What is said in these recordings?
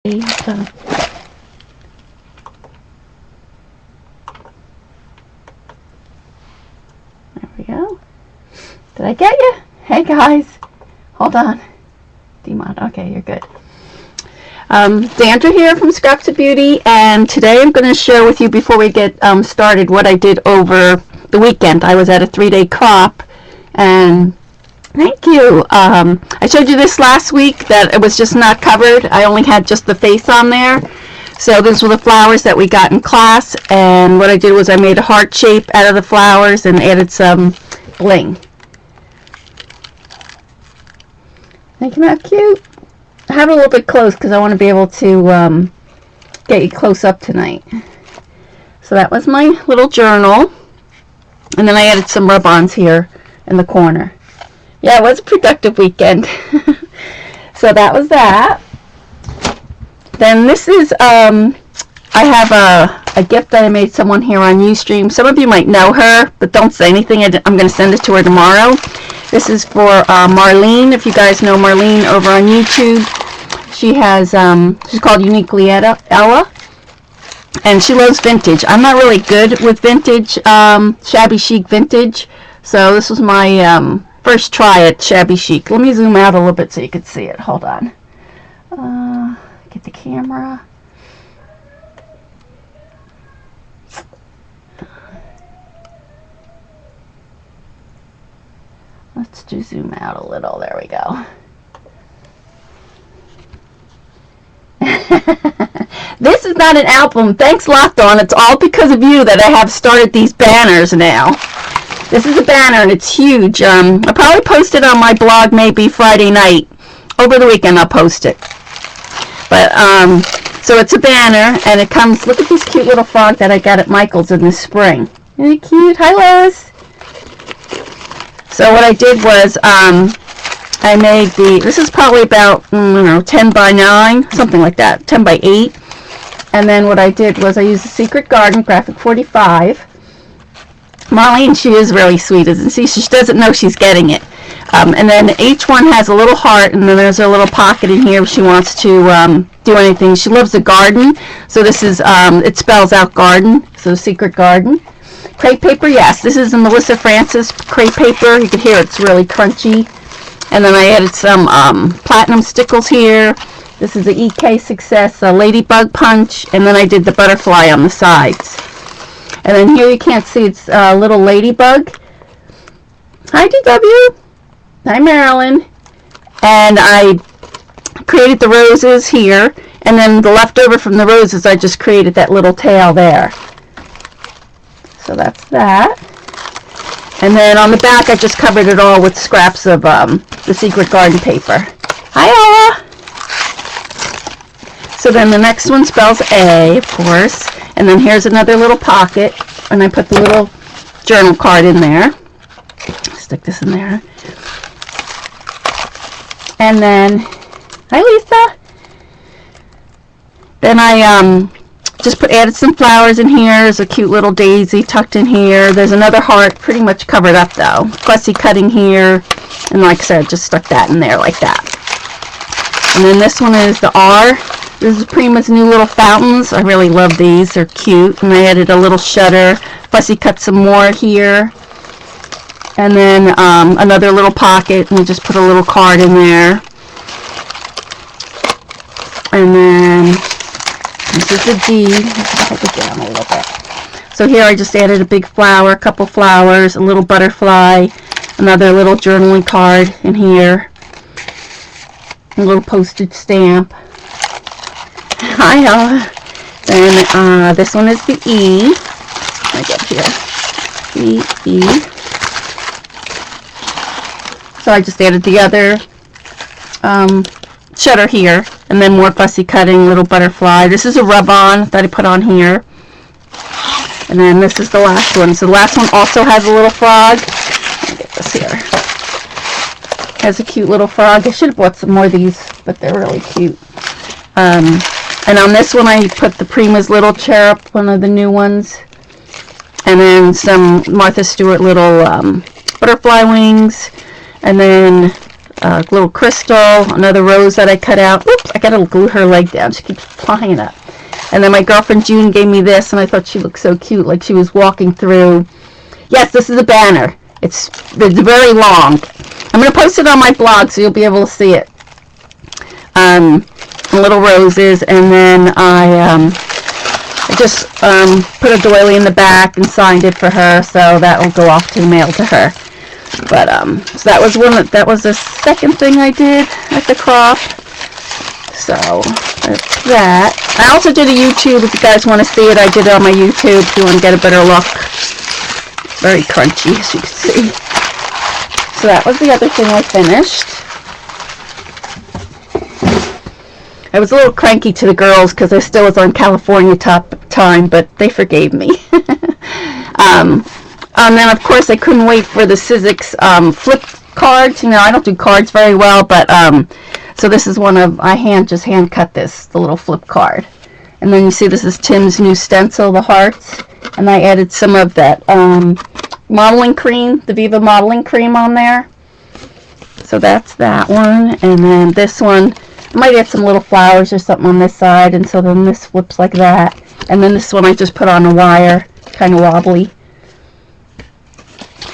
There we go. Did I get you? Hey guys, hold on. Demon, okay, you're good. Sandra here from Scraps of Beauty, and today I'm going to share with you, before we get started, what I did over the weekend. I was at a 3-day crop, and thank you. I showed you this last week that it was just not covered. I only had just the face on there. So these were the flowers that we got in class, and what I did was I made a heart shape out of the flowers and added some bling. Think how cute? I have it a little bit close because I want to be able to get you close up tonight. So that was my little journal, and then I added some rub-ons here in the corner. Yeah, it was a productive weekend. So that was that. Then this is, I have a gift that I made someone here on Ustream. Some of you might know her, but don't say anything. I'm going to send it to her tomorrow. This is for Marlene. If you guys know Marlene over on YouTube, she has, she's called Uniquely Ella, and she loves vintage. I'm not really good with vintage, shabby chic vintage, so this was my first try at shabby chic. Let me zoom out a little bit so you can see it. Hold on. Get the camera. Let's just zoom out a little. There we go. This is not an album. Thanks, Locked On. It's all because of you that I have started these banners now. This is a banner, and it's huge. I'll probably post it on my blog maybe Friday night. Over the weekend, I'll post it. But, so it's a banner, and it comes, look at this cute little frog that I got at Michael's in the spring. Isn't it cute? Hi, Lois. So what I did was, I made this is probably about, I don't know, 10 by 9, something like that, 10 by 8. And then what I did was I used a Secret Garden Graphic 45. Marlene, she is really sweet, isn't she? She doesn't know she's getting it. And then each one has a little heart, and then there's a little pocket in here if she wants to do anything. She loves the garden, so this is, it spells out garden, so Secret Garden. Crepe paper, yes, this is a Melissa Francis crepe paper. You can hear it's really crunchy. And then I added some platinum stickles here. This is the EK Success Ladybug Punch, and then I did the butterfly on the sides. And then here you can't see, it's a little ladybug. Hi, DW. Hi, Marilyn. And I created the roses here, and then the leftover from the roses, I just created that little tail there. So that's that. And then on the back, I just covered it all with scraps of the Secret Garden paper. Hi, Ella. So then the next one spells A, of course. And then here's another little pocket, and I put the little journal card in there. Stick this in there. And then, hi, Lisa. Then I just added some flowers in here. There's a cute little daisy tucked in here. There's another heart pretty much covered up though. Fussy cutting here. And like I said, just stuck that in there like that. And then this one is the R. This is Prima's new little fountains. I really love these. They're cute. And I added a little shutter. Fussy cut some more here. And then another little pocket. And we just put a little card in there. And then this is the D. Let's take it down a little bit. So here I just added a big flower, a couple flowers, a little butterfly, another little journaling card in here, a little postage stamp. Hi, Ella. Then this one is the E. Let me get here. E. So I just added the other shutter here, and then more fussy cutting, little butterfly. This is a rub-on that I put on here. And then this is the last one. So the last one also has a little frog. Let me get this here. Has a cute little frog. I should have bought some more of these, but they're really cute. And on this one I put the Prima's little cherub, one of the new ones. And then some Martha Stewart little butterfly wings. And then little crystal, another rose that I cut out. Oops, I gotta glue her leg down. She keeps flying up. And then my girlfriend June gave me this, and I thought she looked so cute, like she was walking through. Yes, this is a banner. It's very long. I'm going to post it on my blog so you'll be able to see it. Little roses, and then I just put a doily in the back and signed it for her, so that will go off to the mail to her. But so that was the second thing I did at the craft. So that's that. I also did a YouTube if you guys want to see it. I did it on my YouTube if you want to get a better look. Very crunchy, as you can see. So that was the other thing I finished. I was a little cranky to the girls because I still was on California time, but they forgave me. And then, of course, I couldn't wait for the Sizzix flip cards. You know, I don't do cards very well, but so this is one of, I just hand cut this, the little flip card. And then you see this is Tim's new stencil, the hearts. And I added some of that modeling cream, the Viva modeling cream on there. So that's that one. And then this one, I might add some little flowers or something on this side. And so then this flips like that. And then this one I just put on a wire, kind of wobbly.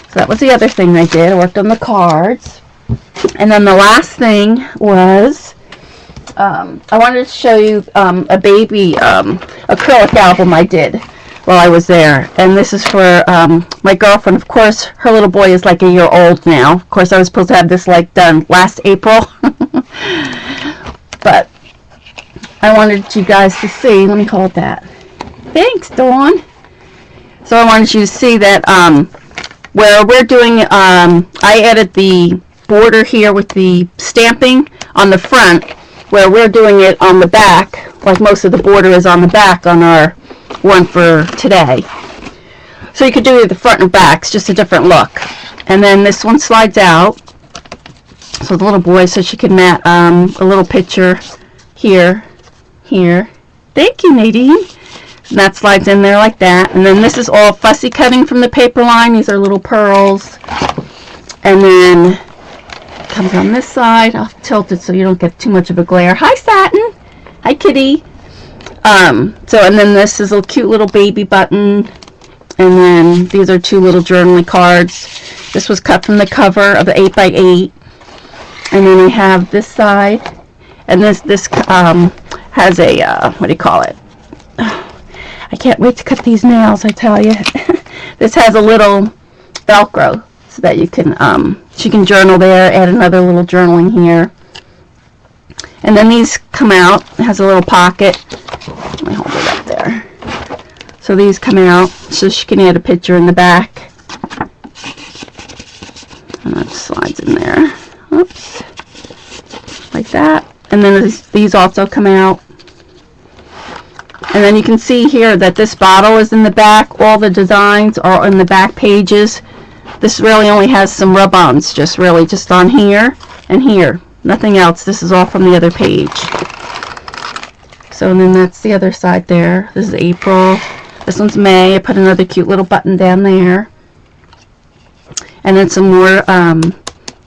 So that was the other thing I did. I worked on the cards. And then the last thing was, I wanted to show you a baby acrylic album I did while I was there. And this is for my girlfriend. Of course, her little boy is like a year old now. Of course, I was supposed to have this like done last April. But I wanted you guys to see. Let me hold that. Thanks, Dawn. So I wanted you to see that where we're doing, I added the border here with the stamping on the front, where we're doing it on the back, like most of the border is on the back on our one for today. So you could do the front and back, it's just a different look. And then this one slides out, so the little boy, so she can mat a little picture here. Thank you, Nadine. And that slides in there like that. And then this is all fussy cutting from the paper line. These are little pearls. And then it comes on this side. I'll tilt it so you don't get too much of a glare. Hi, Satin. Hi, Kitty. And then this is a cute little baby button. And then these are two little journaling cards. This was cut from the cover of the 8x8. And then we have this side. And this has a, what do you call it? I can't wait to cut these nails, I tell you. This has a little Velcro so that you can, she can journal there, add another little journaling here. And then these come out. It has a little pocket. Let me hold it up there. So these come out so she can add a picture in the back. And that slides in there. Oops. Like that. And then these also come out. And then you can see here that this bottle is in the back. All the designs are in the back pages. This really only has some rub-ons, just on here and here. Nothing else. This is all from the other page. So and then that's the other side there. This is April. This one's May. I put another cute little button down there. And then some more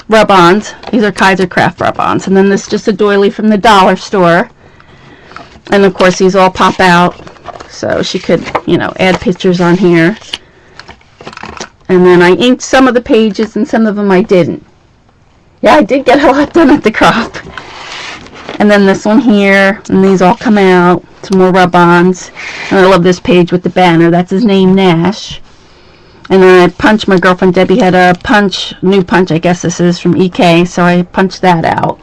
rub-ons. These are Kaiser Craft rub-ons. And then this is just a doily from the dollar store. And of course these all pop out, so she could, you know, add pictures on here. And then I inked some of the pages and some of them I didn't. Yeah, I did get a lot done at the crop. And then this one here, and these all come out. Some more rub-ons. And I love this page with the banner. That's his name, Nash. And then I punched, my girlfriend Debbie had a punch, new punch I guess this is, from EK, so I punched that out.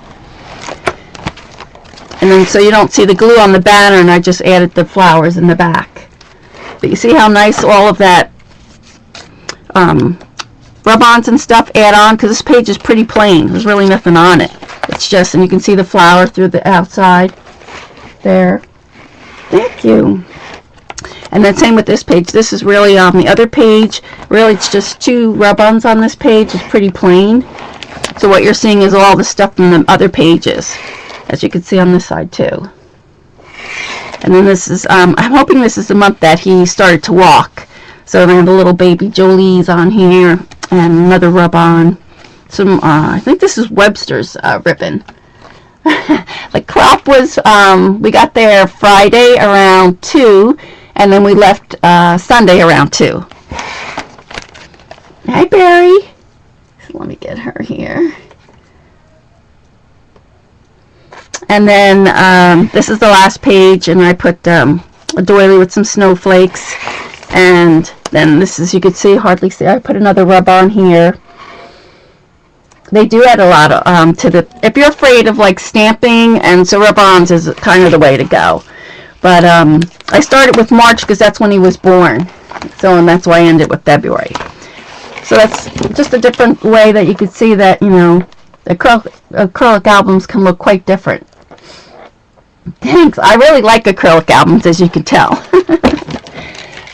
And then so you don't see the glue on the banner, and I just added the flowers in the back. But you see how nice all of that rub-ons and stuff add on, because this page is pretty plain. There's really nothing on it. It's just, and you can see the flower through the outside there. Thank you. And then same with this page. This is really on the other page. Really, it's just two rub-ons on this page. It's pretty plain. So what you're seeing is all the stuff from the other pages, as you can see on this side too. And then this is, I'm hoping this is the month that he started to walk. So then I have a little baby Jolie's on here, and another rub-on. some, I think this is Webster's ribbon. The crop was, we got there Friday around 2, and then we left Sunday around 2. Hi, Barry. So let me get her here. And then this is the last page, and I put a doily with some snowflakes. And then this is, you could see, hardly see, I put another rub on here. They do add a lot of, to the, if you're afraid of like stamping, and so rub-ons is kind of the way to go. But I started with March because that's when he was born. So, and that's why I ended with February. So that's just a different way that you could see that, you know, acrylic albums can look quite different. Thanks. I really like acrylic albums, as you can tell.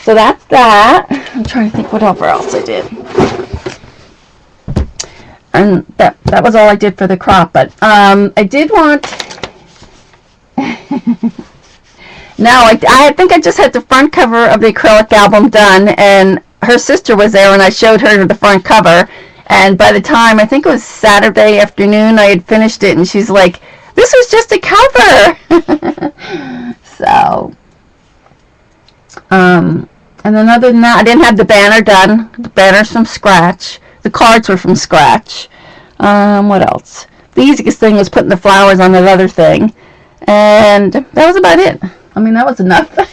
So that's that. I'm trying to think what else I did. And that was all I did for the crop. But I did want... No, I think I just had the front cover of the acrylic album done, and her sister was there, and I showed her the front cover. And by the time, I think it was Saturday afternoon, I had finished it, and she's like, "This was just a cover." So, and then other than that, I didn't have the banner done. The banner's from scratch. The cards were from scratch. What else? The easiest thing was putting the flowers on that other thing. And that was about it. I mean, that was enough. But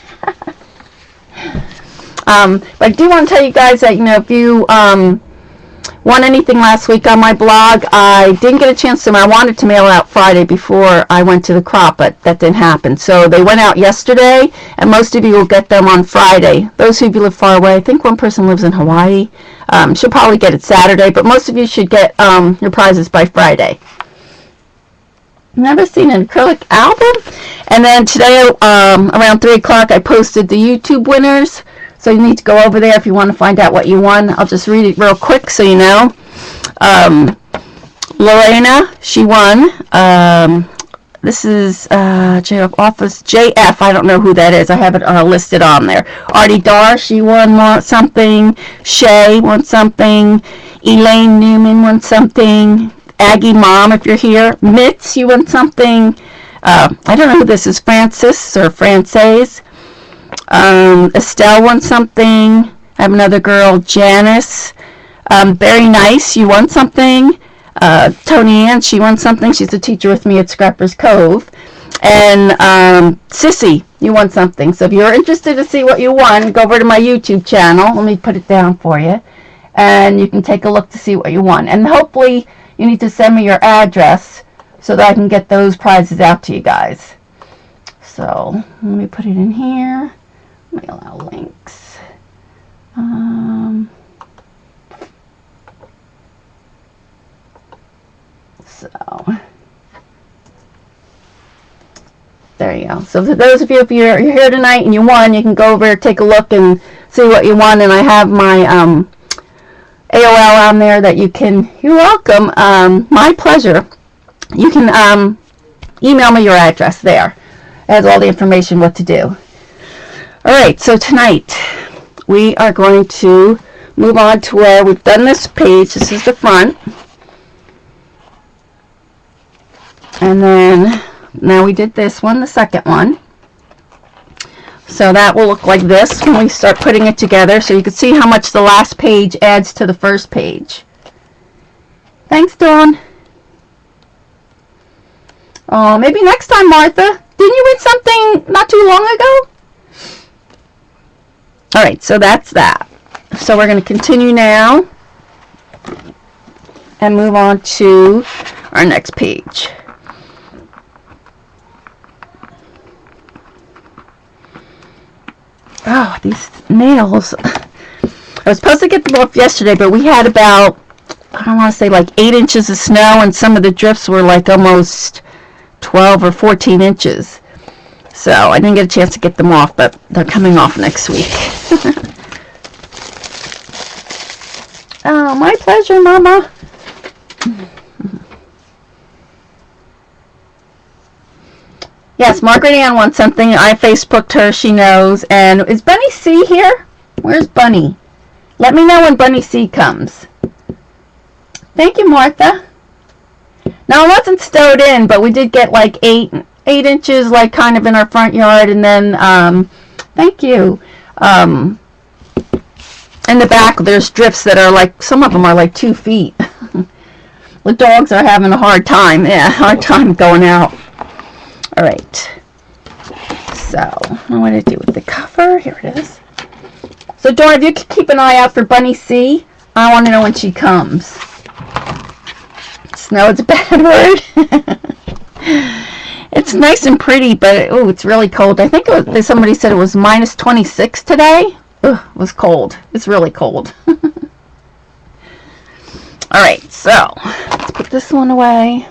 I do want to tell you guys that, you know, if you want anything last week on my blog, I didn't get a chance to. I wanted to mail out Friday before I went to the crop, but that didn't happen. So they went out yesterday, and most of you will get them on Friday. Those of you who live far away, I think one person lives in Hawaii. She'll probably get it Saturday, but most of you should get your prizes by Friday. Never seen an acrylic album. And then today, around 3 o'clock, I posted the YouTube winners. So you need to go over there if you want to find out what you won. I'll just read it real quick so you know. Lorena, she won. This is JF. I don't know who that is. I have it listed on there. Artie Dar, she won something. Shay won something. Elaine Newman won something. Aggie Mom, if you're here. Mitz, you won something. I don't know who this is. Francis or Frances. Estelle won something. I have another girl, Janice. Very Nice, you won something. Tony Ann, she won something. She's a teacher with me at Scrappers Cove. And Sissy, you won something. So if you're interested to see what you won, go over to my YouTube channel. Let me put it down for you. And you can take a look to see what you won. And hopefully you need to send me your address so that I can get those prizes out to you guys. So let me put it in here. Let me allow links. So there you go. So for those of you, if you're here tonight and you won, you can go over, take a look, and see what you won. And I have my AOL on there that you can. You're welcome. My pleasure. You can email me your address there. It has all the information what to do. Alright, so tonight we are going to move on to where we've done this page. This is the front. And then now we did this one, the second one. So that will look like this when we start putting it together. So you can see how much the last page adds to the first page. Thanks, Dawn. Oh, maybe next time, Martha. Didn't you win something not too long ago? Alright, so that's that. So we're going to continue now and move on to our next page. Oh, these nails. I was supposed to get them off yesterday, but we had about, I don't want to say like 8 inches of snow, and some of the drifts were like almost 12 or 14 inches. So I didn't get a chance to get them off, but they're coming off next week. Oh, my pleasure, Mama. Yes, Margaret Ann wants something. I Facebooked her. She knows. And is Bunny C here? Where's Bunny? Let me know when Bunny C comes. Thank you, Martha. Now, it wasn't stowed in, but we did get like 8 inches, like kind of in our front yard, and then, thank you. In the back, there's drifts that are like, some of them are like 2 feet. The dogs are having a hard time. Yeah, hard time going out. All right. So, what do I do with the cover? Here it is. So, Dawn, if you could keep an eye out for Bunny C, I want to know when she comes. Snow is a bad word. It's nice and pretty, but oh, it's really cold. I think somebody said it was minus 26 today. Ugh, it was cold. It's really cold. Alright, so let's put this one away.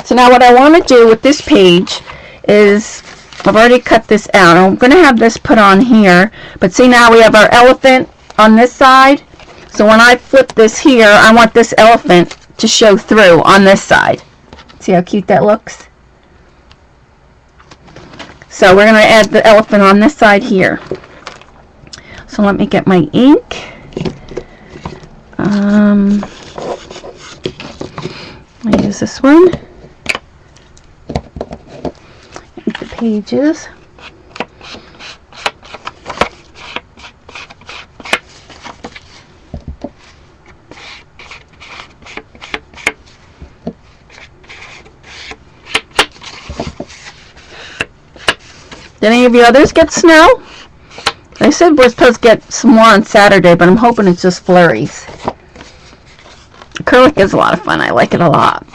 So now what I want to do with this page is, I've already cut this out. I'm going to have this put on here. But see, now we have our elephant on this side. So when I flip this here, I want this elephant to show through on this side. See how cute that looks? So we're going to add the elephant on this side here. So let me get my ink. I use this one. Ink the pages. Did any of you others get snow? They said we're supposed to get some more on Saturday, but I'm hoping it's just flurries. Acrylic is a lot of fun. I like it a lot.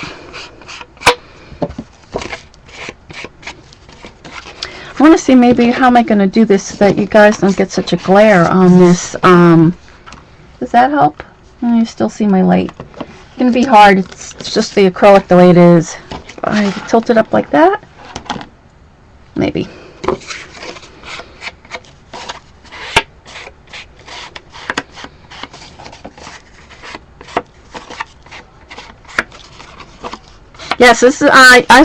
I want to see maybe how am I going to do this so that you guys don't get such a glare on this. Does that help? Oh, you still see my light. It's going to be hard. It's just the acrylic the way it is. I tilt it up like that. Maybe. Yes, this is,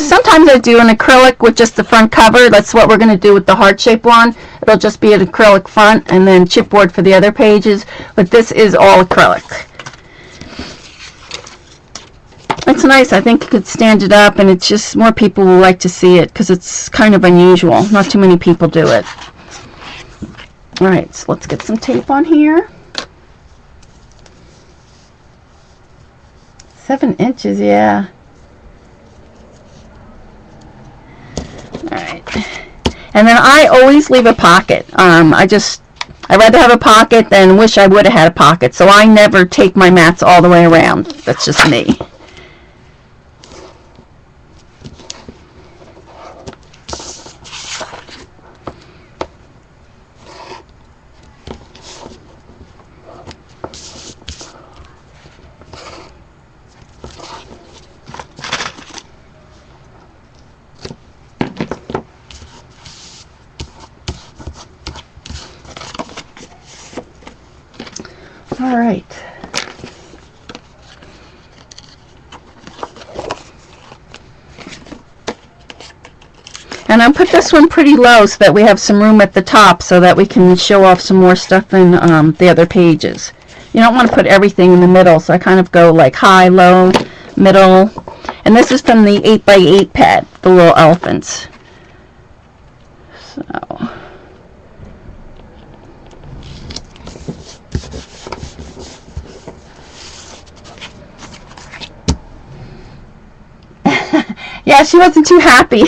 sometimes I do an acrylic with just the front cover. That's what we're going to do with the heart-shaped one. It'll just be an acrylic front and then chipboard for the other pages. But this is all acrylic. It's nice. I think you could stand it up, and it's just more people will like to see it because it's kind of unusual. Not too many people do it. Alright, so let's get some tape on here. 7 inches, yeah. Alright, and then I always leave a pocket. I'd rather have a pocket than wish I would have had a pocket, so I never take my mats all the way around. That's just me. All right. And I'll put this one pretty low so that we have some room at the top so that we can show off some more stuff in the other pages. You don't want to put everything in the middle, so I kind of go like high, low, middle. And this is from the 8x8 pad, the little elephants. So... yeah, she wasn't too happy.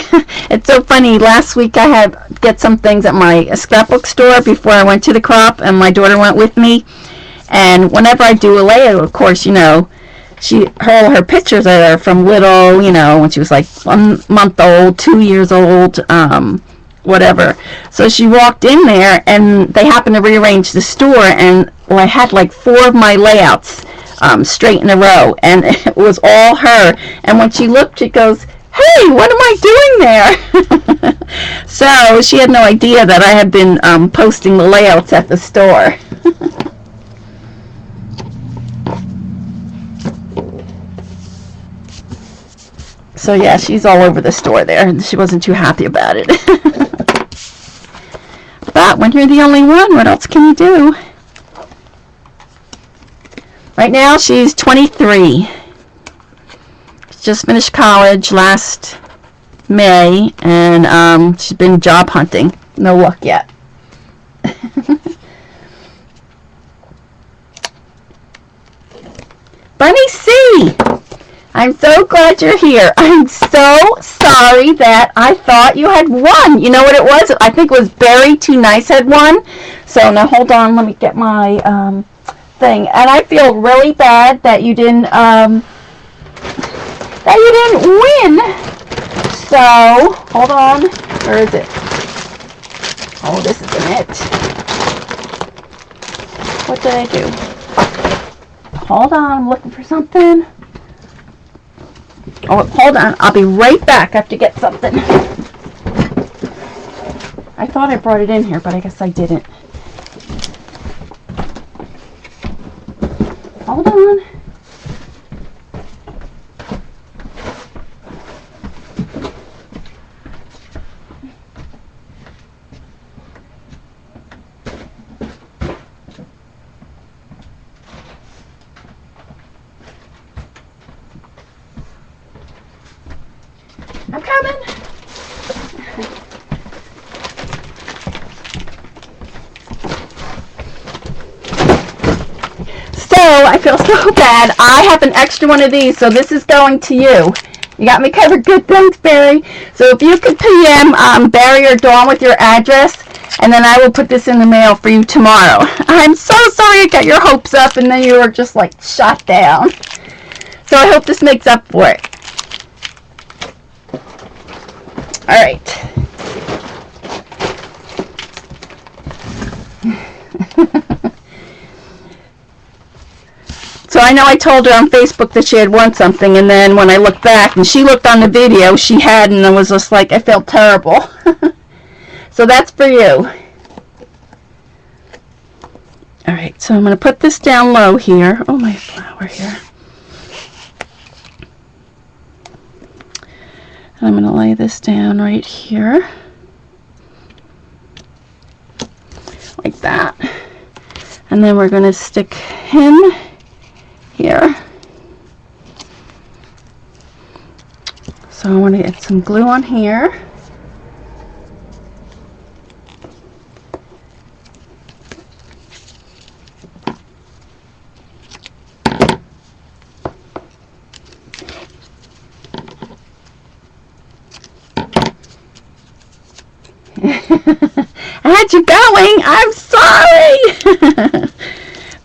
It's so funny. Last week I had get some things at my scrapbook store before I went to the crop, and my daughter went with me. And whenever I do a layout, of course, you know, her pictures are there from little, you know, when she was like 1 month old, 2 years old, whatever. So she walked in there, and they happened to rearrange the store, and I had like 4 of my layouts straight in a row, and it was all her. And when she looked, she goes, "Hey, what am I doing there?" So she had no idea that I had been posting the layouts at the store. So yeah, she's all over the store there, and she wasn't too happy about it. But when you're the only one, what else can you do? Right now she's 23. She just finished college last May, and she's been job hunting. No luck yet. Bunny C, I'm so glad you're here. I'm so sorry that I thought you had won. You know what it was? I think it was Barry Too Nice had won. So now hold on, let me get my thing. And I feel really bad that you didn't win. So hold on, where is it? Oh, this isn't it. What did I do? Hold on, I'm looking for something. Oh, hold on. I'll be right back. I have to get something. I thought I brought it in here, but I guess I didn't. Hold on. I'm coming. So, I feel so bad. I have an extra one of these, so this is going to you. You got me covered good. Thanks, Barry. So, if you could PM Barry or Dawn with your address, and then I will put this in the mail for you tomorrow. I'm so sorry I got your hopes up, and then you were just, like, shot down. So, I hope this makes up for it. All right. So I know I told her on Facebook that she had won something, and then when I looked back and she looked on the video, she had, and I was just like, I felt terrible. So that's for you. All right, so I'm going to put this down low here. Oh, my flower here. I'm going to lay this down right here, like that, and then we're going to stick him here. So I want to get some glue on here. I had you going. I'm sorry.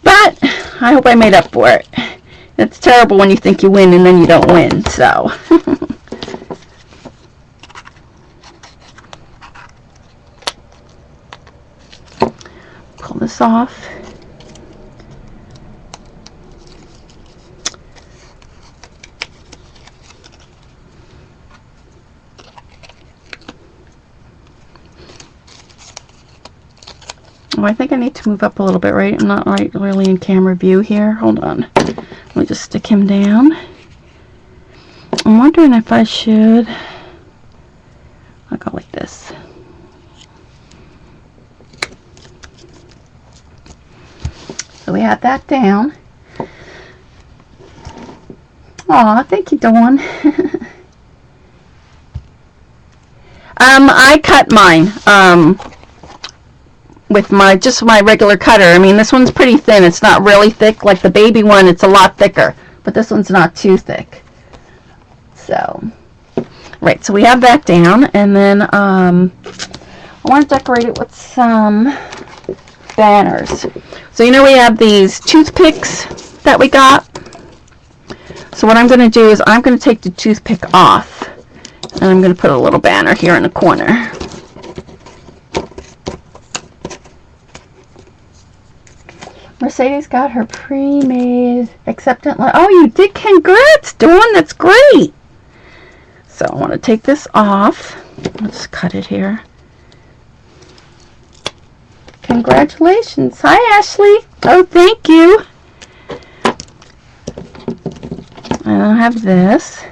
But I hope I made up for it. It's terrible when you think you win and then you don't win. So pull this off. Oh, I think I need to move up a little bit, right? I'm not really in camera view here. Hold on. Let me just stick him down. I'm wondering if I should... I'll go like this. So we have that down. Aw, thank you, Dawn. I cut mine. With just my regular cutter. I mean, this one's pretty thin. It's not really thick. Like the baby one, it's a lot thicker. But this one's not too thick. So, right. So we have that down. And then I want to decorate it with some banners. So, you know, we have these toothpicks that we got. So what I'm going to do is I'm going to take the toothpick off. And I'm going to put a little banner here in the corner. Mercedes got her pre-made acceptance letter. Oh, you did? Congrats, Dawn. That's great. So I want to take this off. Let's cut it here. Congratulations. Hi, Ashley. Oh, thank you. And I have this.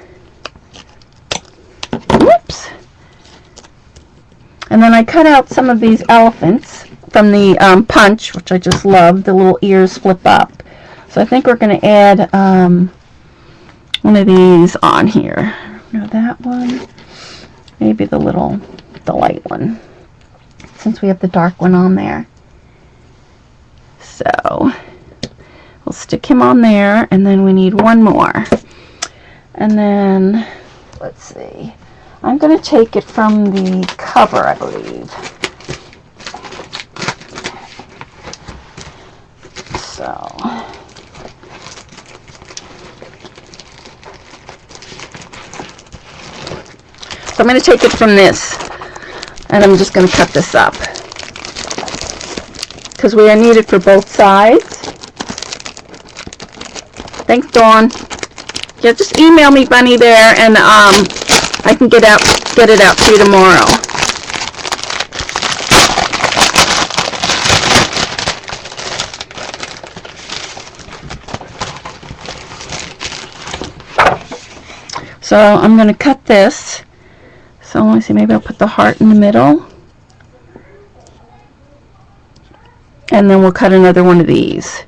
Whoops. And then I cut out some of these elephants from the punch, which I just love. The little ears flip up. So I think we're going to add one of these on here. No, that one. Maybe the light one, since we have the dark one on there. So we'll stick him on there, and then we need one more. And then, let's see. I'm going to take it from the cover, I believe. So I'm going to take it from this, and I'm just going to cut this up, because we are needed for both sides. Thanks, Dawn. Yeah, just email me, Bunny, there, and I can get it out to you tomorrow. So I'm going to cut this. So let me see, maybe I'll put the heart in the middle. And then we'll cut another one of these.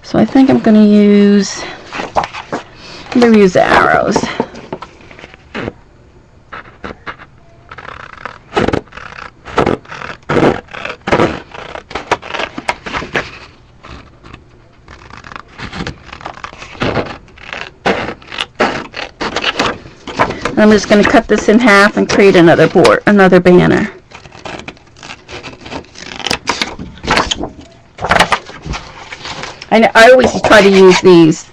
So I think I'm going to use the arrows. I'm just going to cut this in half and create another banner. I always try to use these.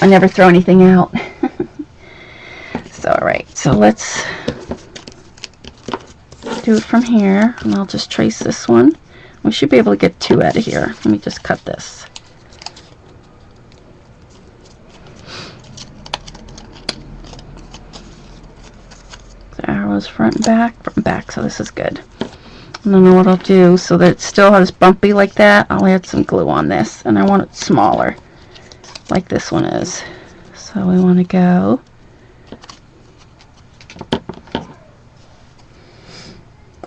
I never throw anything out. So, alright, so let's do it from here, and I'll just trace this one. We should be able to get two out of here. Let me just cut this. Arrows front and back, so this is good. And then what I'll do, so that it still has bumpy like that, I'll add some glue on this, and I want it smaller, like this one is. So we want to go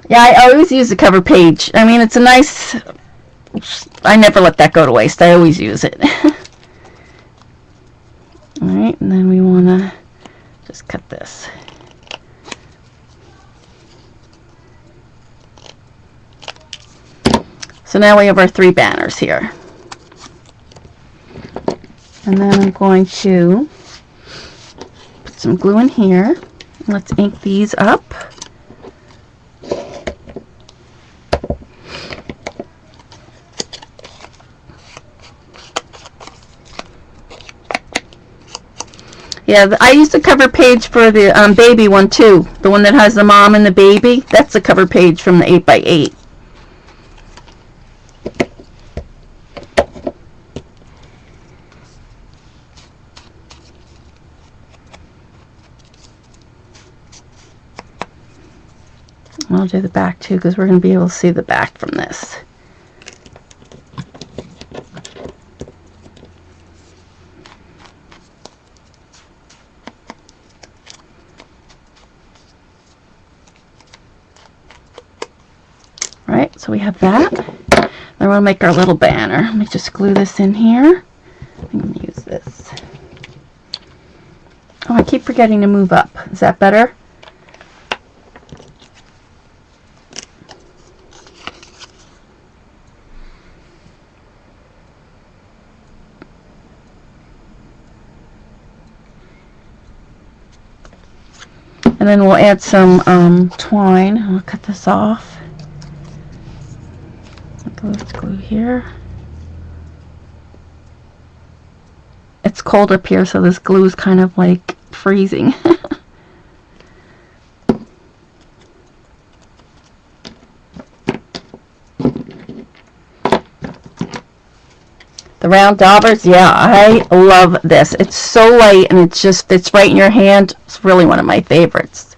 yeah, I always use the cover page. I mean, it's a nice, I never let that go to waste. I always use it. Alright, and then we want to just cut this. So now we have our 3 banners here. And then I'm going to put some glue in here. Let's ink these up. Yeah, I use the cover page for the baby one too. The one that has the mom and the baby. That's the cover page from the 8x8. I'll do the back too, because we're going to be able to see the back from this. Right, so we have that. Then we're going to make our little banner. Let me just glue this in here. I'm going to use this. Oh, I keep forgetting to move up. Is that better? And then we'll add some twine. I'll cut this off. Let's glue here. It's cold up here, so this glue is kind of like freezing. The round daubers, yeah, I love this. It's so light and it just fits right in your hand. It's really one of my favorites.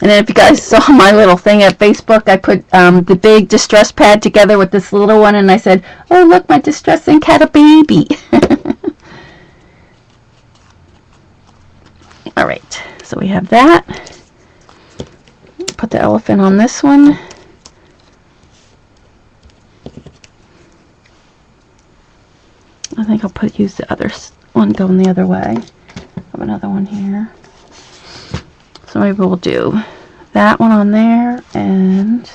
And then if you guys saw my little thing at Facebook, I put the big distress pad together with this little one, and I said, oh look, my distress ink had a baby. Alright, so we have that. Put the elephant on this one. use the other one going the other way. I have another one here. So maybe we'll do that one on there and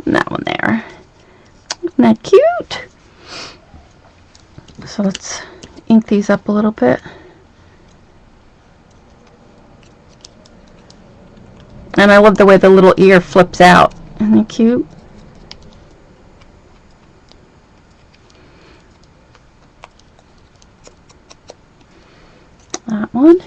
that one there. Isn't that cute? So let's ink these up a little bit. And I love the way the little ear flips out. Isn't it cute? That one.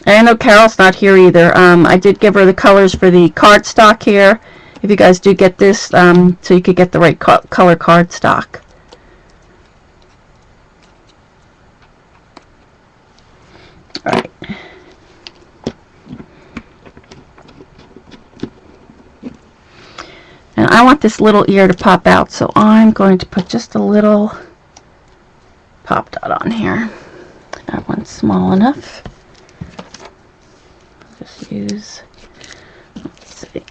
And I know Carol's not here either. I did give her the colors for the cardstock here. If you guys do get this, so you could get the right color cardstock. Alright. And I want this little ear to pop out, so I'm going to put just a little pop dot on here. That one's small enough. Just use, let's see.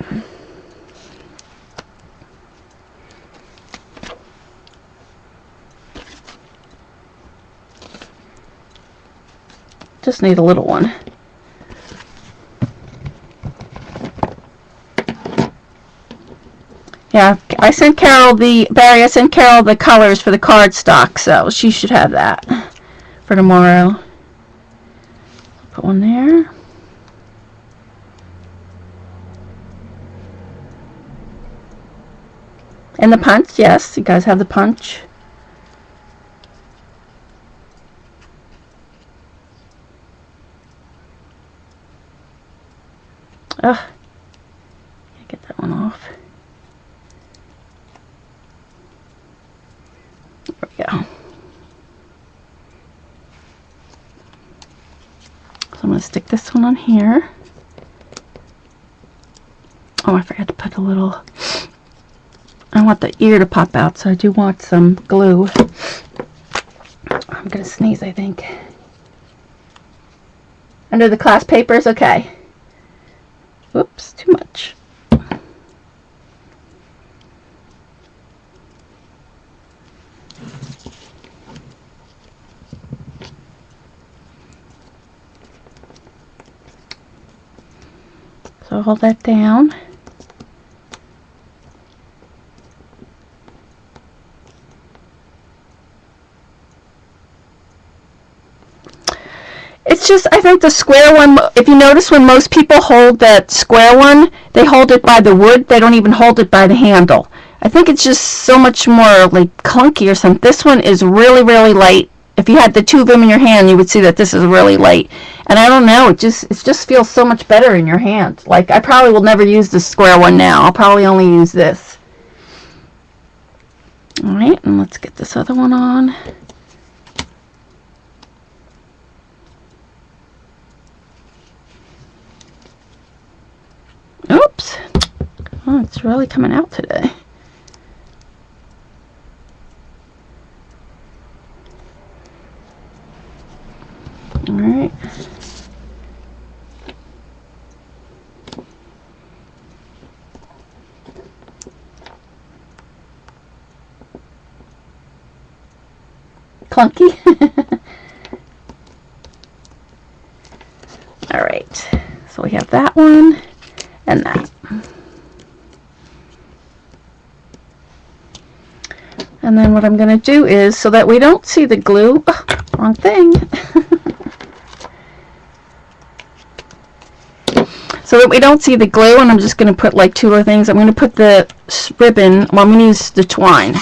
Just need a little one. Yeah, I sent Carol I sent Carol the colors for the cardstock, so she should have that for tomorrow. Put one there. And the punch, yes, you guys have the punch. Ugh, get that one off. There we go. So I'm going to stick this one on here. Oh, I forgot to put a little, I want the ear to pop out, so I do want some glue. I'm going to sneeze, I think. Under the class papers, okay. Whoops, too much. So hold that down. It's just, I think the square one, if you notice when most people hold that square one, they hold it by the wood, they don't even hold it by the handle. I think it's just so much more like clunky or something. This one is really, really light. If you had the two of them in your hand, you would see that this is really light. And I don't know, it just feels so much better in your hand. Like, I probably will never use the square one now. I'll probably only use this. Alright, and let's get this other one on. Oops. Oh, it's really coming out today. Alright. Clunky. Alright. So we have that one. And that. And then what I'm going to do is, so that we don't see the glue, oh, wrong thing. So that we don't see the glue, and I'm just going to put like two other things. I'm going to put the ribbon, well, I'm going to use the twine.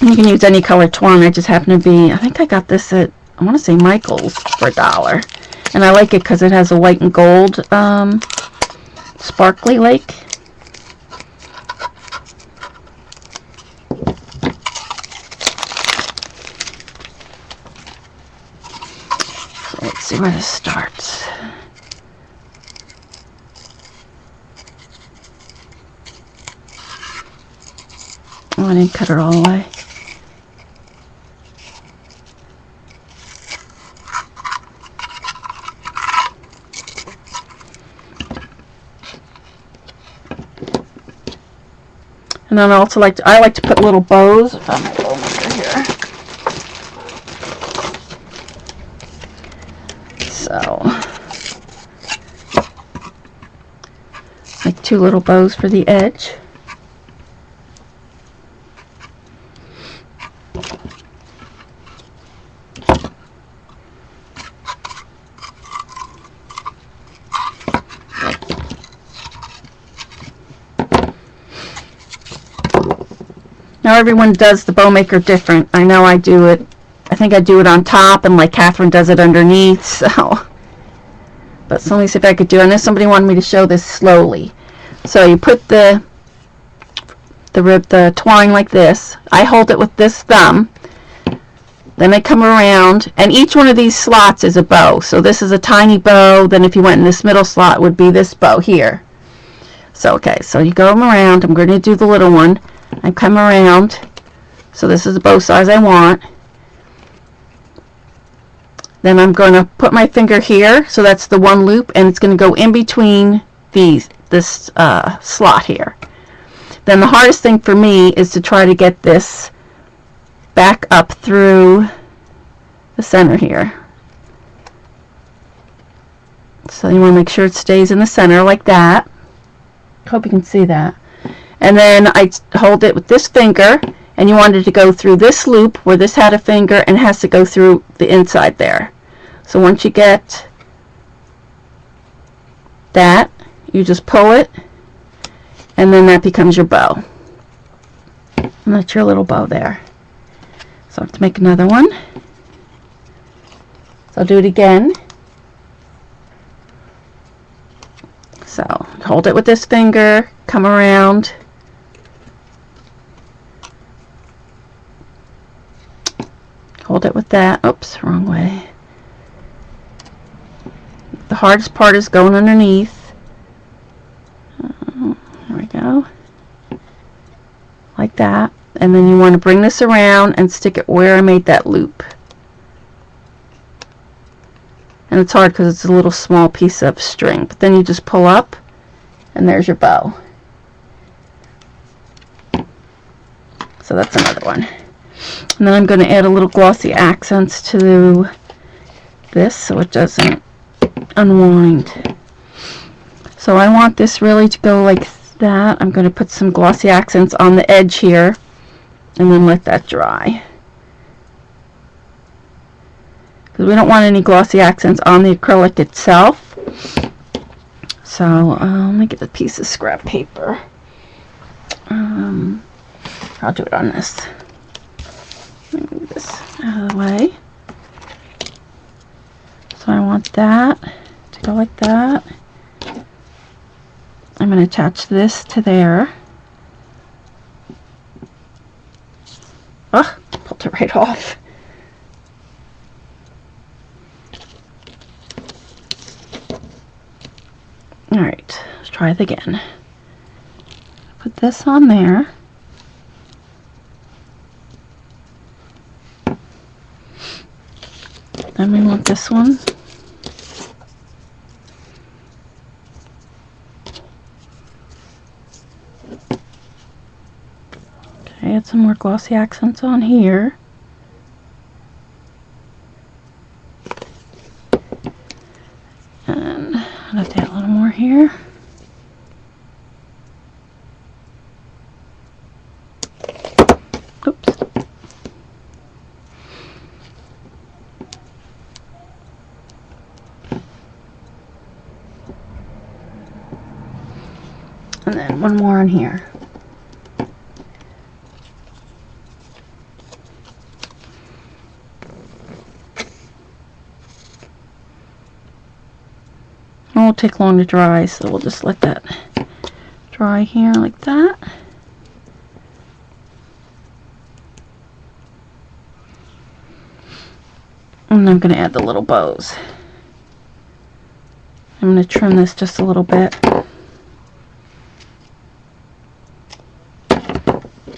You can use any color twine. I just happen to be, I think I got this at, I want to say Michael's for $1. And I like it because it has a white and gold sparkly lake. So let's see where this starts. Oh, I didn't cut it all the way. And then I like to put little bows on my bow maker here. So, like 2 little bows for the edge. Now everyone does the bow maker different. I know I do it. I think I do it on top, and like Catherine does it underneath. So, but let me see if I could do it. I know somebody wanted me to show this slowly. So you put the twine like this. I hold it with this thumb. Then I come around, and each one of these slots is a bow. So this is a tiny bow. Then if you went in this middle slot, it would be this bow here. So okay, so you go around. I'm going to do the little one. I come around, so this is the bow size I want. Then I'm going to put my finger here, so that's the one loop, and it's going to go in between this slot here. Then the hardest thing for me is to try to get this back up through the center here. So you want to make sure it stays in the center like that. Hope you can see that. And then I hold it with this finger, and you want it to go through this loop where this had a finger, and it has to go through the inside there. So once you get that, you just pull it, and then that becomes your bow. And that's your little bow there. So I have to make another one. So I'll do it again. So hold it with this finger, come around. Hold it with that. Oops, wrong way. The hardest part is going underneath. There we go. Like that. And then you want to bring this around and stick it where I made that loop. And it's hard because it's a little small piece of string. But then you just pull up, and there's your bow. So that's another one. And then I'm going to add a little glossy accents to this so it doesn't unwind. So I want this really to go like that. I'm going to put some glossy accents on the edge here and then let that dry. Because we don't want any glossy accents on the acrylic itself. So let me get a piece of scrap paper. I'll do it on this. Let me move this out of the way. So I want that to go like that. I'm going to attach this to there. Oh, pulled it right off. Alright, let's try it again. Put this on there. Then we want this one. Okay, add some more glossy accents on here. And I'll have to add a little more here. Oops. And then one more on here. It won't take long to dry, so we'll just let that dry here like that. And I'm going to add the little bows. I'm going to trim this just a little bit.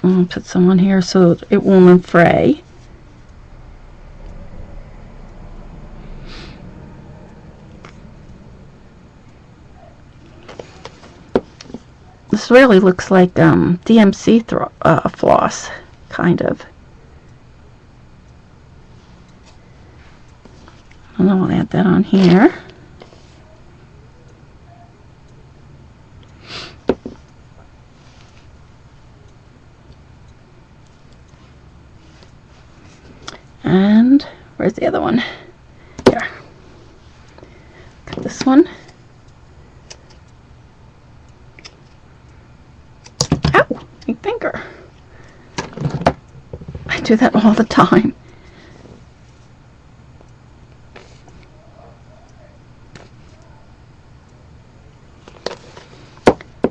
And put some on here so it won't fray. This really looks like DMC floss, kind of. And I'll add that on here. And where's the other one? Here. Got this one. Ow! My finger. I do that all the time.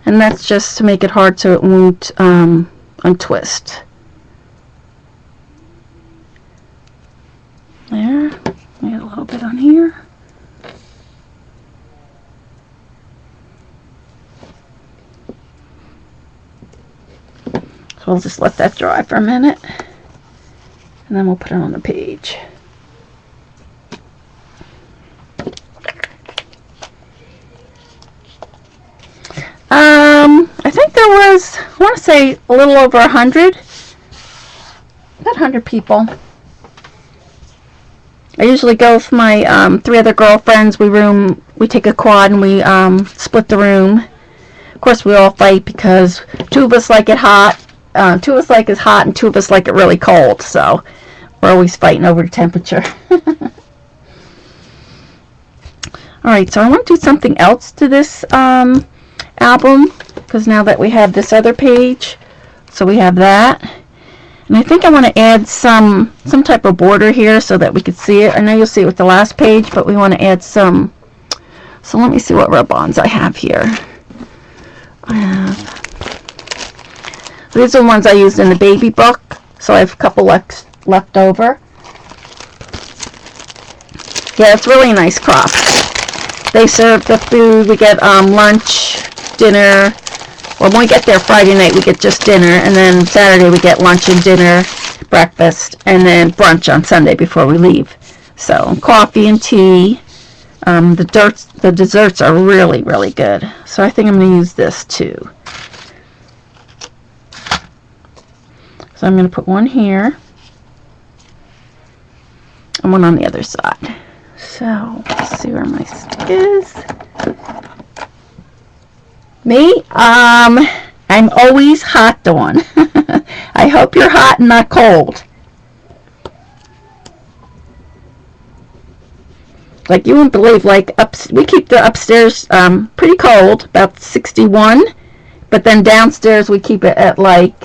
And that's just to make it hard so it won't untwist. There. Add a little bit on here. So we'll just let that dry for a minute. And then we'll put it on the page. I think there was, I want to say, a little over 100. About 100 people. I usually go with my 3 other girlfriends. We take a quad and we split the room. Of course, we all fight because 2 of us like it hot, 2 of us like it hot, and 2 of us like it really cold. So we're always fighting over the temperature. Alright, so I want to do something else to this album, because now that we have this other page, so we have that, and I think I want to add some type of border here so that we could see it. I know you'll see it with the last page, but we want to add some. So let me see what rub-ons I have here. I have, these are the ones I used in the baby book, so I have a couple left over. Yeah, it's really nice crop. They serve the food. We get lunch, dinner. Well, when we get there Friday night, we get just dinner, and then Saturday we get lunch and dinner, breakfast, and then brunch on Sunday before we leave. So coffee and tea. The desserts are really, really good. So I think I'm going to use this too. So I'm going to put one here and one on the other side. So let's see where my stick is. Me, I'm always hot, Dawn. I hope you're hot and not cold. Like, you wouldn't believe, like, we keep the upstairs pretty cold, about 61, but then downstairs we keep it at, like,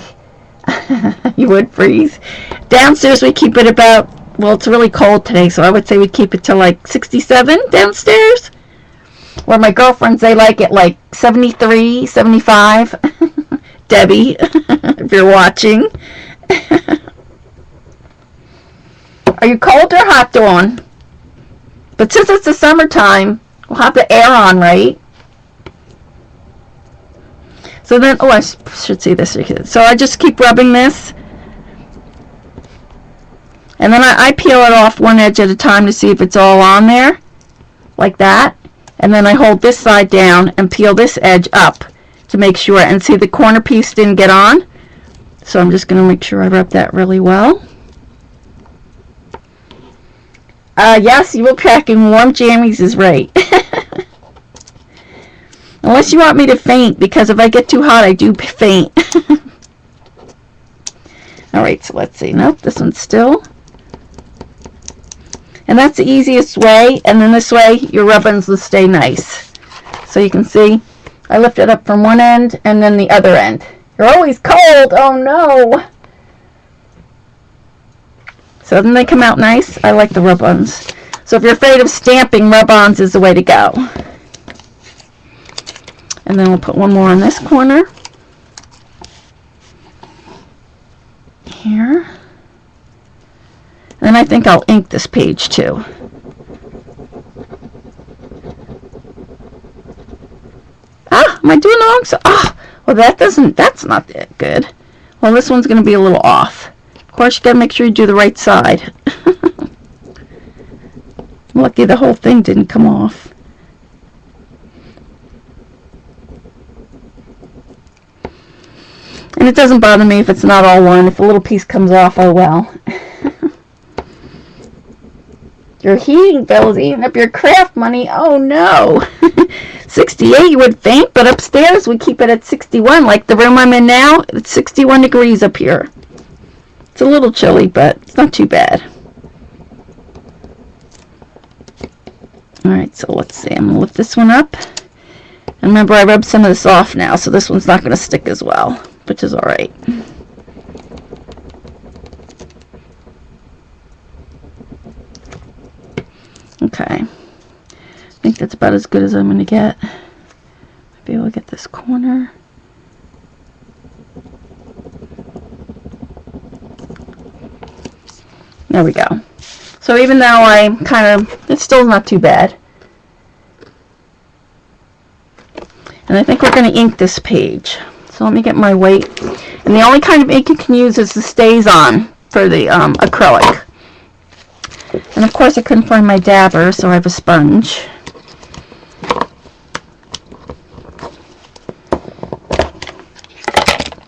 you would freeze. Downstairs we keep it about, well, it's really cold today, so I would say we keep it to, like, 67 downstairs. Where my girlfriends, they like it like 73, 75. Debbie, if you're watching. Are you cold or hot, Dawn? But since it's the summertime, we'll have the air on, right? So then, oh, I should see this. So I just keep rubbing this. And then I peel it off one edge at a time to see if it's all on there. Like that. And then I hold this side down and peel this edge up to make sure. And see, the corner piece didn't get on. So I'm just going to make sure I rub that really well. Yes, you were packing warm jammies is right. Unless you want me to faint, because if I get too hot, I do faint. Alright, so let's see. Nope, this one's still. And that's the easiest way, and then this way your rub-ons will stay nice. So you can see, I lift it up from one end and then the other end. You're always cold, oh no! So then they come out nice. I like the rub-ons. So if you're afraid of stamping, rub-ons is the way to go. And then we'll put one more on this corner. Here. Then I think I'll ink this page too. Ah, am I doing the wrong side? Ah, well that's not that good. Well, this one's going to be a little off. Of course, you got to make sure you do the right side. Lucky the whole thing didn't come off. And it doesn't bother me if it's not all one. If a little piece comes off, oh well. Your heating bill is eating up your craft money. Oh no. 68 you would think, but upstairs we keep it at 61. Like the room I'm in now, it's 61 degrees up here. It's a little chilly, but it's not too bad. Alright, so let's see. I'm going to lift this one up. And remember, I rubbed some of this off now, so this one's not going to stick as well, which is alright. Okay. I think that's about as good as I'm going to get. Maybe we'll get this corner. There we go. So even though I it's still not too bad. And I think we're going to ink this page. So let me get my weight. And the only kind of ink you can use is the StazOn for the acrylic. And of course I couldn't find my dabber, so I have a sponge.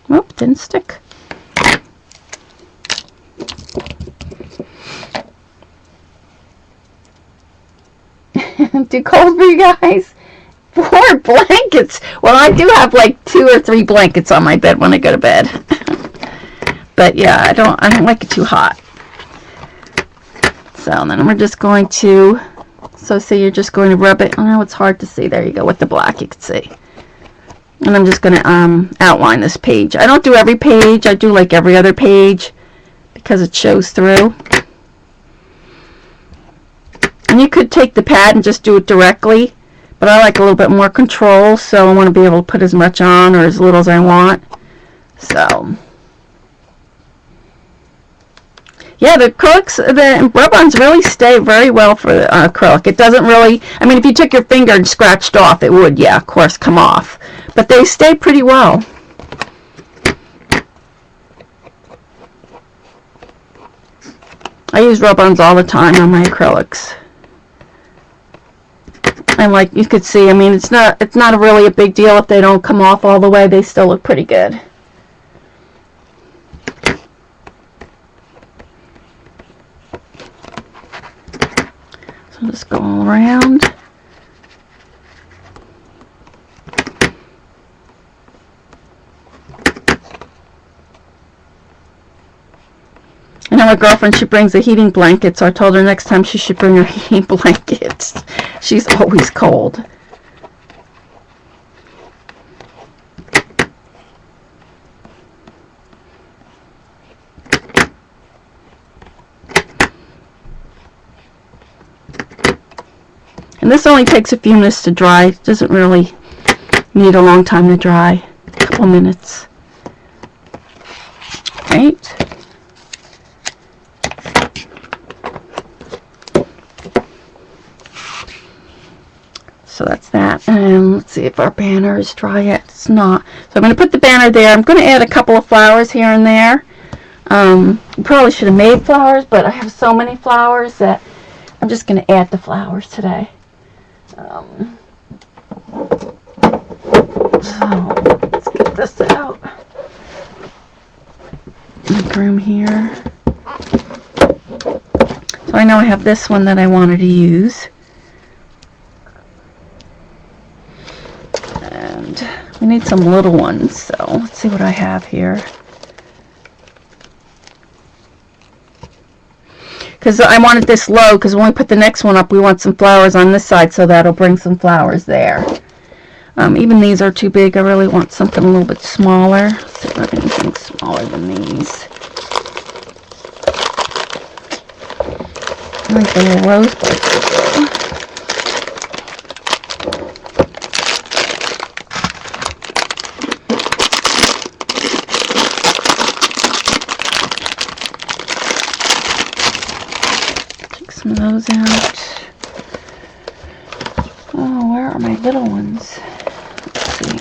Oh, didn't stick. Too cold for you guys? 4 blankets. Well, I do have like 2 or 3 blankets on my bed when I go to bed. But yeah, I don't like it too hot. So then we're just going to, so say you're just going to rub it. Oh no, it's hard to see. There you go, with the black you can see. And I'm just going to outline this page. I don't do every page. I do like every other page because it shows through. And you could take the pad and just do it directly, but I like a little bit more control, so I want to be able to put as much on or as little as I want. So yeah, the acrylics, the rub-ons really stay very well for the acrylic. It doesn't really, I mean, if you took your finger and scratched off, it would, yeah, of course, come off. But they stay pretty well. I use rub-ons all the time on my acrylics. And like you could see, I mean, it's not really a big deal if they don't come off all the way. They still look pretty good. So I'll just go all around. I know my girlfriend, she brings a heating blanket, so I told her next time she should bring her heating blankets. She's always cold. And this only takes a few minutes to dry. It doesn't really need a long time to dry. A couple minutes. Right? So that's that. And let's see if our banner is dry yet. It's not. So I'm going to put the banner there. I'm going to add a couple of flowers here and there. You probably should have made flowers, but I have so many flowers that I'm just going to add the flowers today. So let's get this out. Make room here. So I know I have this one that I wanted to use. And we need some little ones, so let's see what I have here. Because I wanted this low, because when we put the next one up, we want some flowers on this side, so that'll bring some flowers there. Even these are too big. I really want something a little bit smaller. Let's see if I have anything smaller than these. I like the little rosebuds. Some of those out. Oh, where are my little ones? Let's see.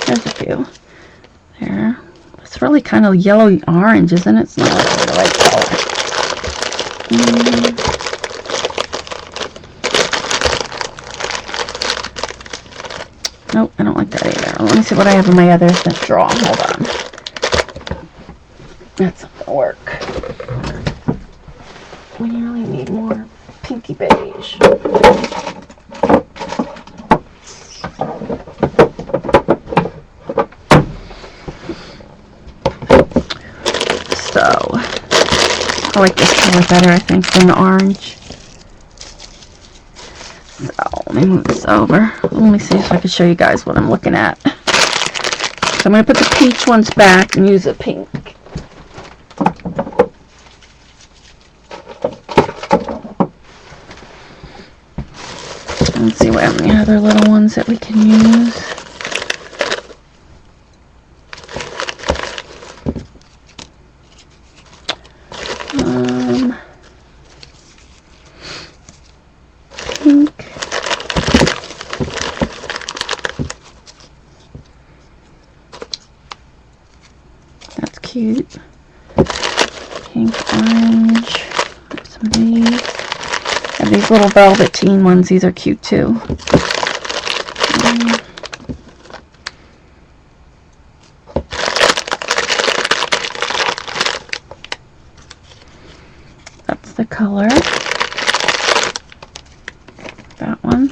There's a few. There. It's really kind of yellow orange, isn't it? It's not really the right color. Nope, I don't like that either. Let me see what I have in my other drawer. Hold on. That's not gonna work. We really need more pinky beige. So, I like this color better, I think, than the orange. So, let me move this over. Let me see if I can show you guys what I'm looking at. So, I'm going to put the peach ones back and use a pink. Let's see what any other little ones that we can use. Pink. That's cute. Pink, orange. Some of these. And these little velveteen ones, these are cute too. That's the color. That one.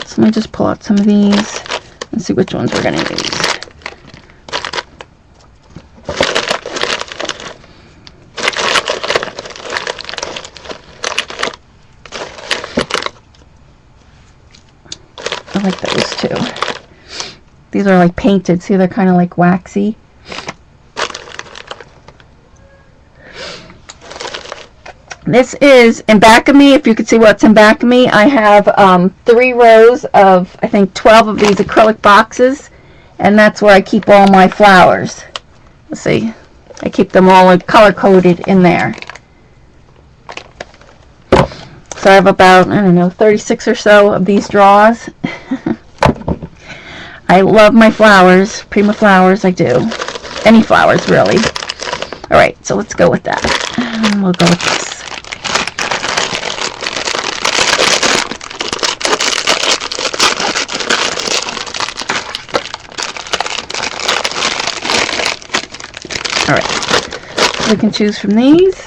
So let me just pull out some of these and see which ones we're going to use. I like those too. These are like painted. See, they're kind of like waxy. This is in back of me. If you could see what's in back of me, I have 3 rows of, I think, 12 of these acrylic boxes, and that's where I keep all my flowers. Let's see. I keep them all color-coded in there. So I have about, I don't know, 36 or so of these drawers. I love my flowers, Prima flowers, I do. Any flowers, really. Alright, so let's go with that. And we'll go with this. Alright, so we can choose from these.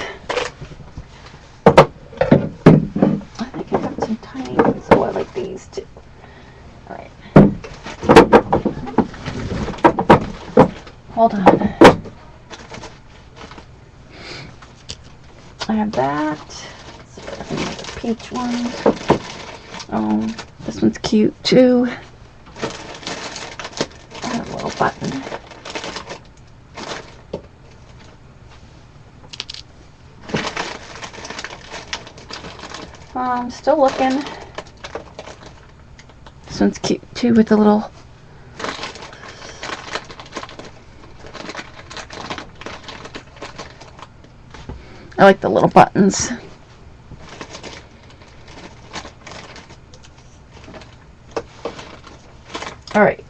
Hold on. I have that. The peach one. Oh, this one's cute too. I have a little button. I'm still looking. This one's cute too with the little. I like the little buttons. Alright,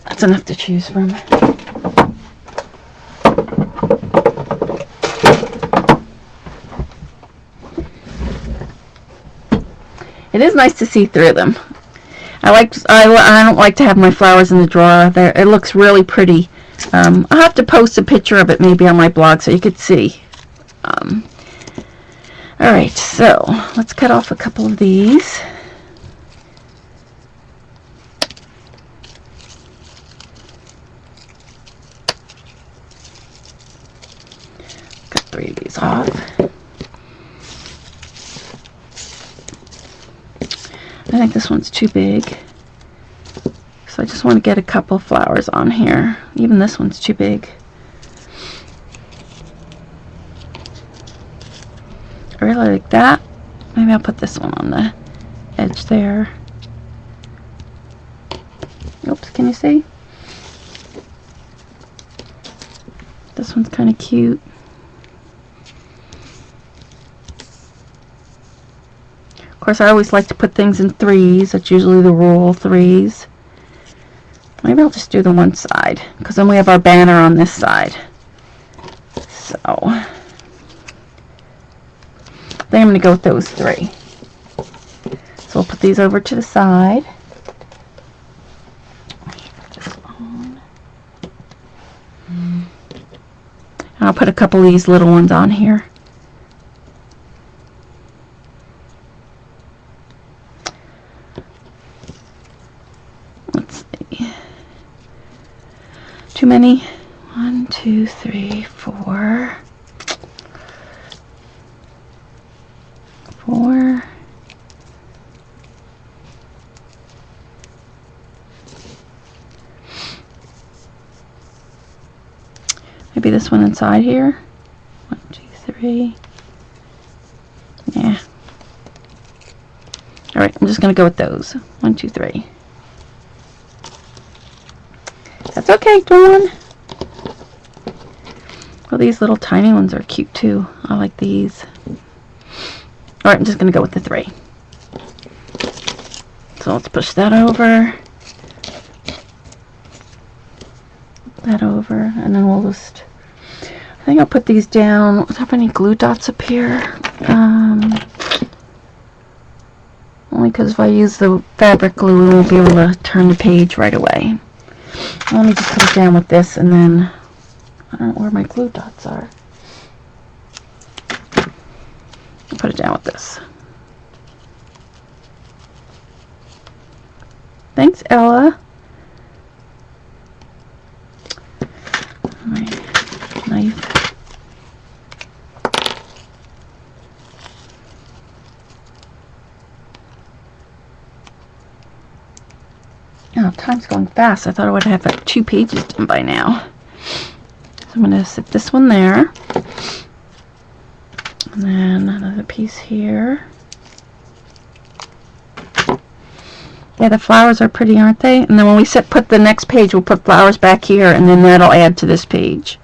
that's enough to choose from. It is nice to see through them. I don't like to have my flowers in the drawer. There, it looks really pretty. I'll have to post a picture of it maybe on my blog so you could see. Alright, so let's cut off a couple of these. Cut 3 of these off. I think this one's too big. So I just want to get a couple flowers on here. Even this one's too big. I really like that. Maybe I'll put this one on the edge there. Oops, can you see? This one's kind of cute. Of course, I always like to put things in 3s. That's usually the rule, 3s. Maybe I'll just do the one side, because then we have our banner on this side. So, I think I'm going to go with those 3. So we'll put these over to the side. Put this on. I'll put a couple of these little ones on here. Let's see. Too many? 1, 2, 3, 4. 4. Maybe this one inside here. 1, 2, 3. Yeah. Alright, I'm just going to go with those. 1, 2, 3. That's okay, Dawn. Well, these little tiny ones are cute too. I like these. Alright, I'm just going to go with the 3. So let's push that over. That over. And then we'll just... I think I'll put these down. Do I have any glue dots up here? Only because if I use the fabric glue, we won't be able to turn the page right away. Let me just put it down with this, and then I don't know where my glue dots are. I'll put it down with this. Thanks, Ella. My knife. Oh, time's going fast. I thought I would have 2 pages done by now. So I'm going to sit this one there. And then another piece here. Yeah, the flowers are pretty, aren't they? And then when we put the next page, we'll put flowers back here, and then that'll add to this page.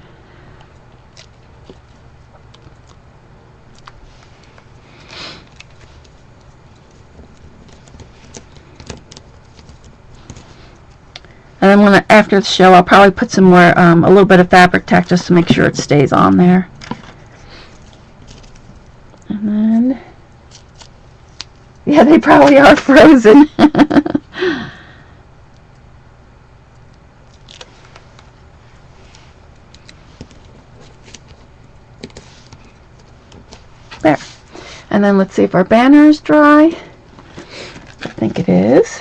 And then after the show, I'll probably put some more, a little bit of fabric tack just to make sure it stays on there. And then, yeah, they probably are frozen. There. And then let's see if our banner is dry. I think it is.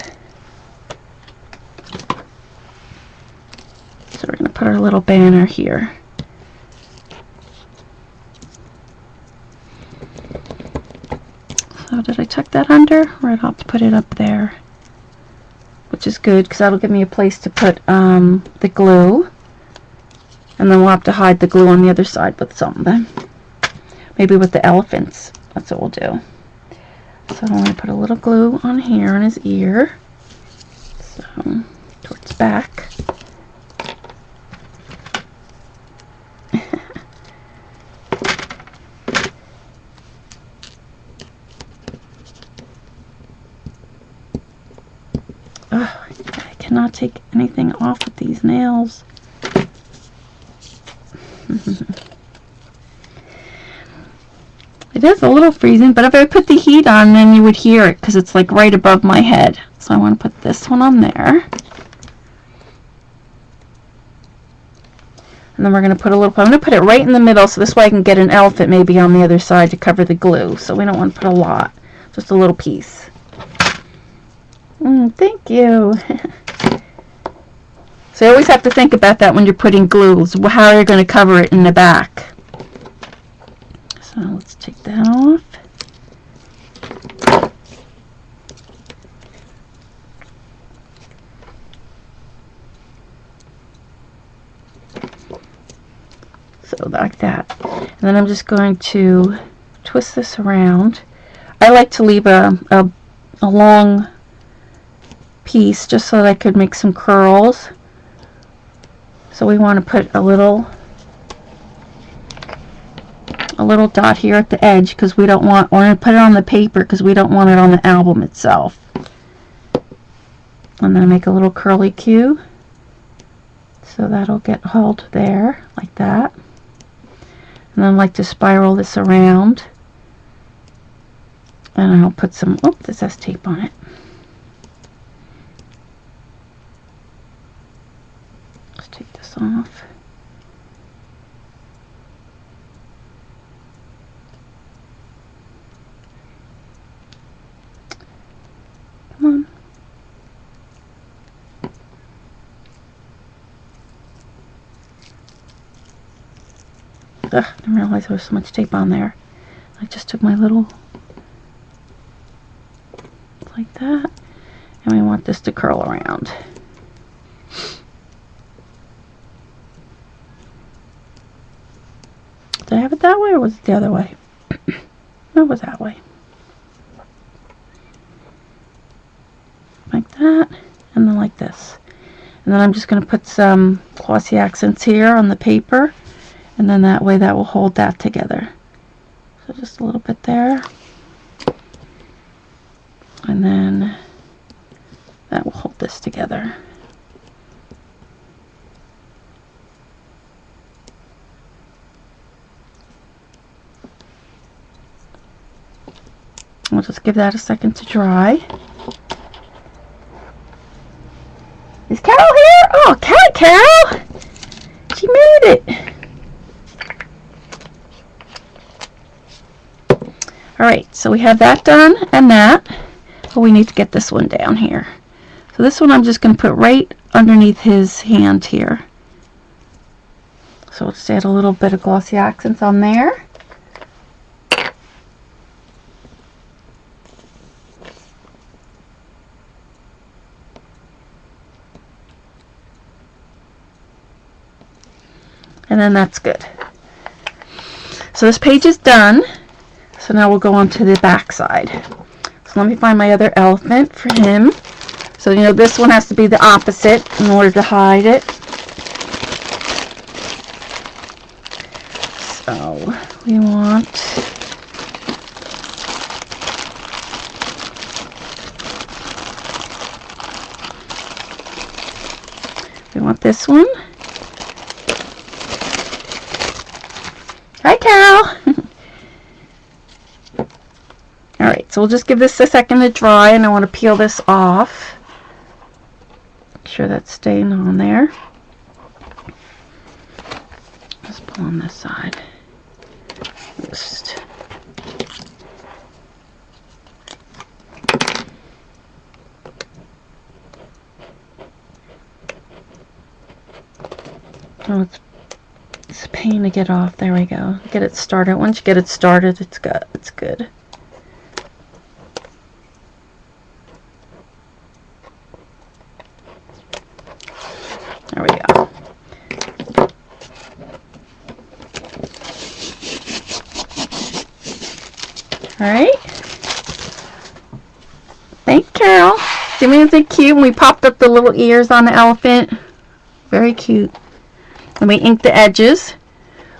So we're going to put our little banner here. So did I tuck that under? Or I'll have to put it up there. Which is good because that'll give me a place to put the glue. And then we'll have to hide the glue on the other side with something. Maybe with the elephants. That's what we'll do. So I'm going to put a little glue on here on his ear. So towards back. Oh, I cannot take anything off with these nails. It is a little freezing, but if I put the heat on, then you would hear it because it's like right above my head. So I want to put this one on there. And then we're going to put a little, I'm going to put it right in the middle so this way I can get an elephant maybe on the other side to cover the glue. So we don't want to put a lot, just a little piece. Thank you. So you always have to think about that when you're putting glue, how you're going to cover it in the back. So let's take that off. So like that. And then I'm just going to twist this around. I like to leave a long piece just so that I could make some curls. So we want to put a little dot here at the edge because we don't want, or I'm going to put it on the paper because we don't want it on the album itself. And then I make a little curly Q. So that'll get held there, like that. And then I like to spiral this around. And I'll put some, oh, this has tape on it. Let's take this off. Ugh, I didn't realize there was so much tape on there. I just took my little, like that, and we want this to curl around. Did I have it that way, or was it the other way? No, it was that way. Like that, and then like this. And then I'm just going to put some glossy accents here on the paper, and then that way that will hold that together. So just a little bit there, and then that will hold this together. We'll just give that a second to dry. Is Carol here? Oh, Carol! She made it! Alright, so we have that done and that. But we need to get this one down here. So this one I'm just going to put right underneath his hand here. So we'll just add a little bit of glossy accents on there. And then that's good. So this page is done. So now we'll go on to the back side. So let me find my other elephant for him. So you know this one has to be the opposite in order to hide it. So we want this one. Hi, Carol. Alright, so we'll just give this a second to dry, and I want to peel this off. Make sure that's staying on there. Just pull on this side. Just oh, it's a pain to get off. There we go. Get it started. Once you get it started, it's good. It's good. There we go. Alright. Thank you, Carol. Isn't it cute? We popped up the little ears on the elephant. Very cute. And we inked the edges.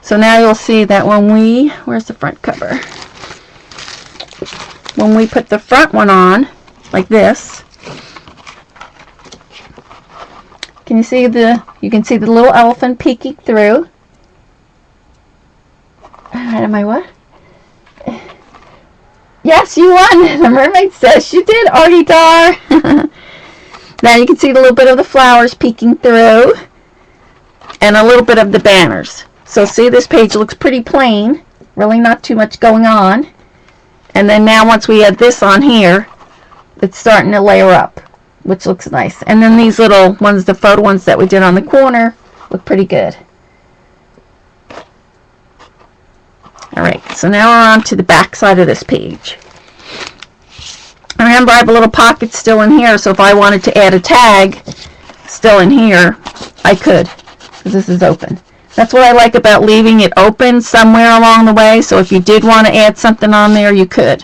So now you'll see that when we, where's the front cover? When we put the front one on, like this, can you see you can see the little elephant peeking through. Alright, am I what? Yes, you won! The mermaid says you did, Artie Dar! Now you can see the little bit of the flowers peeking through. And a little bit of the banners. So see, this page looks pretty plain. Really not too much going on. And then now once we add this on here, it's starting to layer up, which looks nice. And then these little ones, the photo ones that we did on the corner, look pretty good. Alright, so now we're on to the back side of this page. Remember, I have a little pocket still in here, so if I wanted to add a tag still in here, I could. This is open. That's what I like about leaving it open somewhere along the way, so if you did want to add something on there, you could.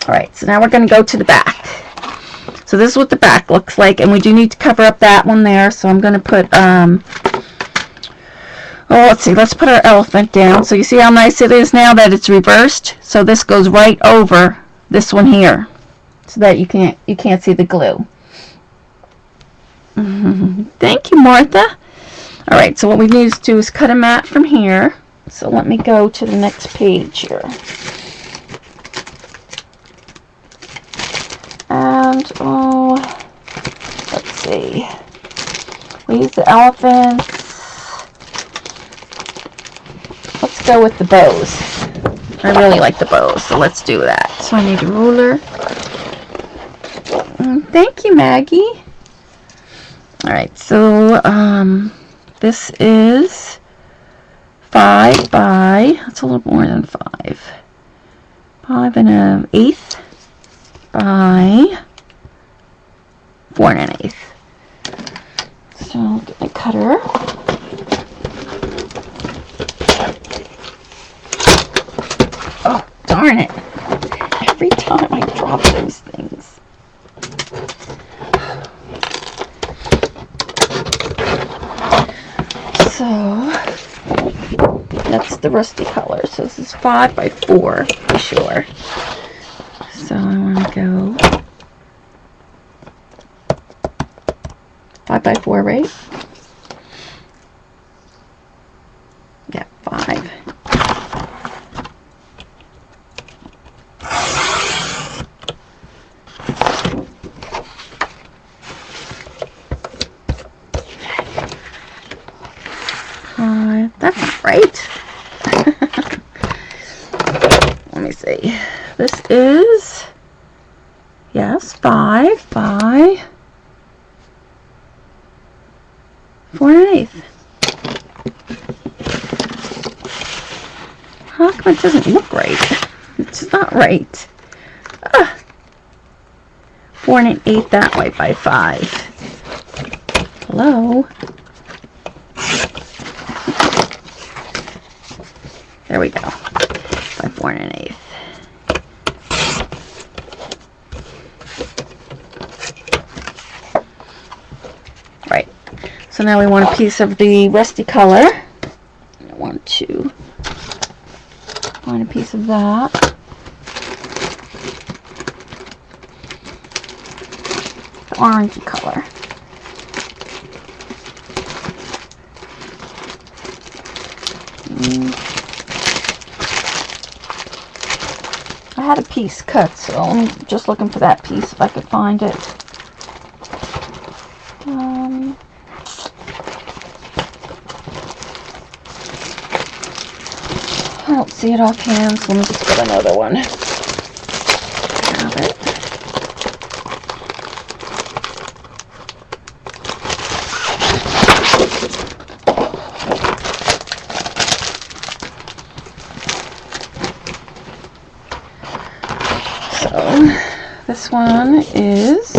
Alright, so now we're going to go to the back. So this is what the back looks like, and we do need to cover up that one there, so I'm going to put, let's see, let's put our elephant down. So you see how nice it is now that it's reversed? So this goes right over this one here, so that you can't see the glue. Thank you, Martha. Alright, so what we need to do is cut a mat from here. So let me go to the next page here. And, let's see. We use the elephants. Let's go with the bows. I really like the bows, so let's do that. So I need a ruler. Thank you, Maggie. Alright, so this is 5 by, that's a little more than 5. 5 1/8 by 4 1/8. So I'll get my cutter. Oh, darn it. Every time I drop those things. So that's the rusty color. So this is 5 by 4 for sure. So I want to go 5 by 4, right? Yeah, 5. That's not right. Let me see. This is, yes, 5 by 4 1/8. How come it doesn't look right? It's not right. 4 1/8 that way by 5. Hello? There we go. By 4 1/8. Right. So now we want a piece of the rusty color. I want to find a piece of that. The orangey color. I had a piece cut, so I'm just looking for that piece if I could find it. I don't see it offhand, so let me just get another one. Grab it. So this one is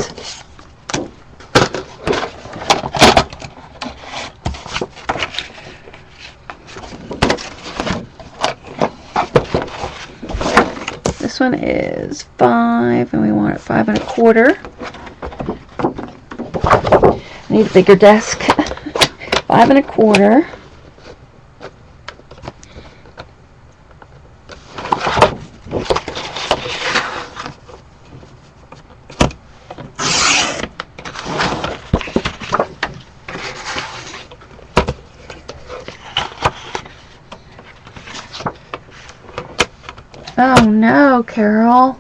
This one is 5, and we want it 5 1/4. I need a bigger desk. 5 1/4. Oh no, Carol.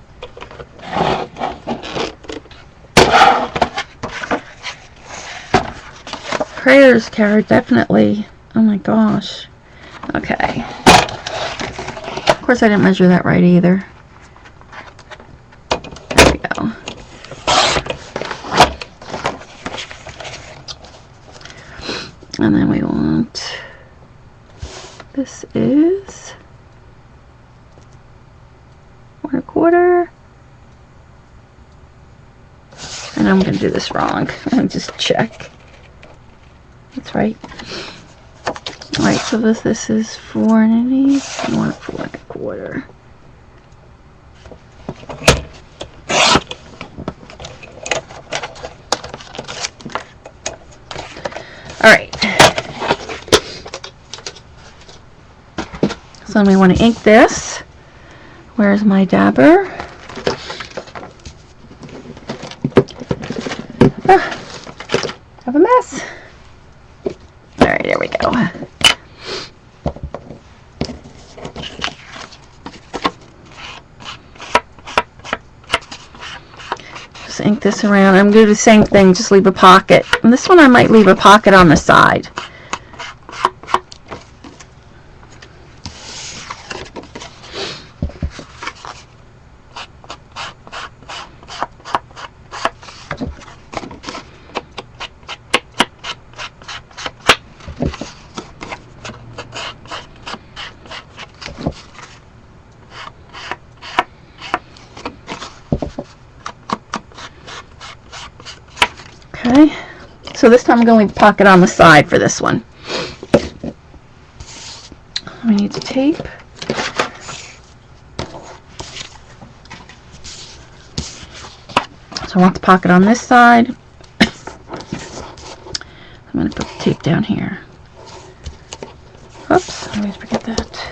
Prayers, Carol, definitely. Oh my gosh. Okay. Of course I didn't measure that right either. There we go. And then we want, this is 1 1/4. And I'm going to do this wrong. Let me just check. That's right. Alright, so this is 4 1/8. I want 4 1/4. Alright. So then we want to ink this. Where's my dabber? Have a mess. Alright, there we go. Just ink this around. I'm going to do the same thing, just leave a pocket. And this one I might leave a pocket on the side. So this time I'm going to pocket on the side for this one. We need the tape. So I want the pocket on this side. I'm going to put the tape down here. Oops, I always forget that.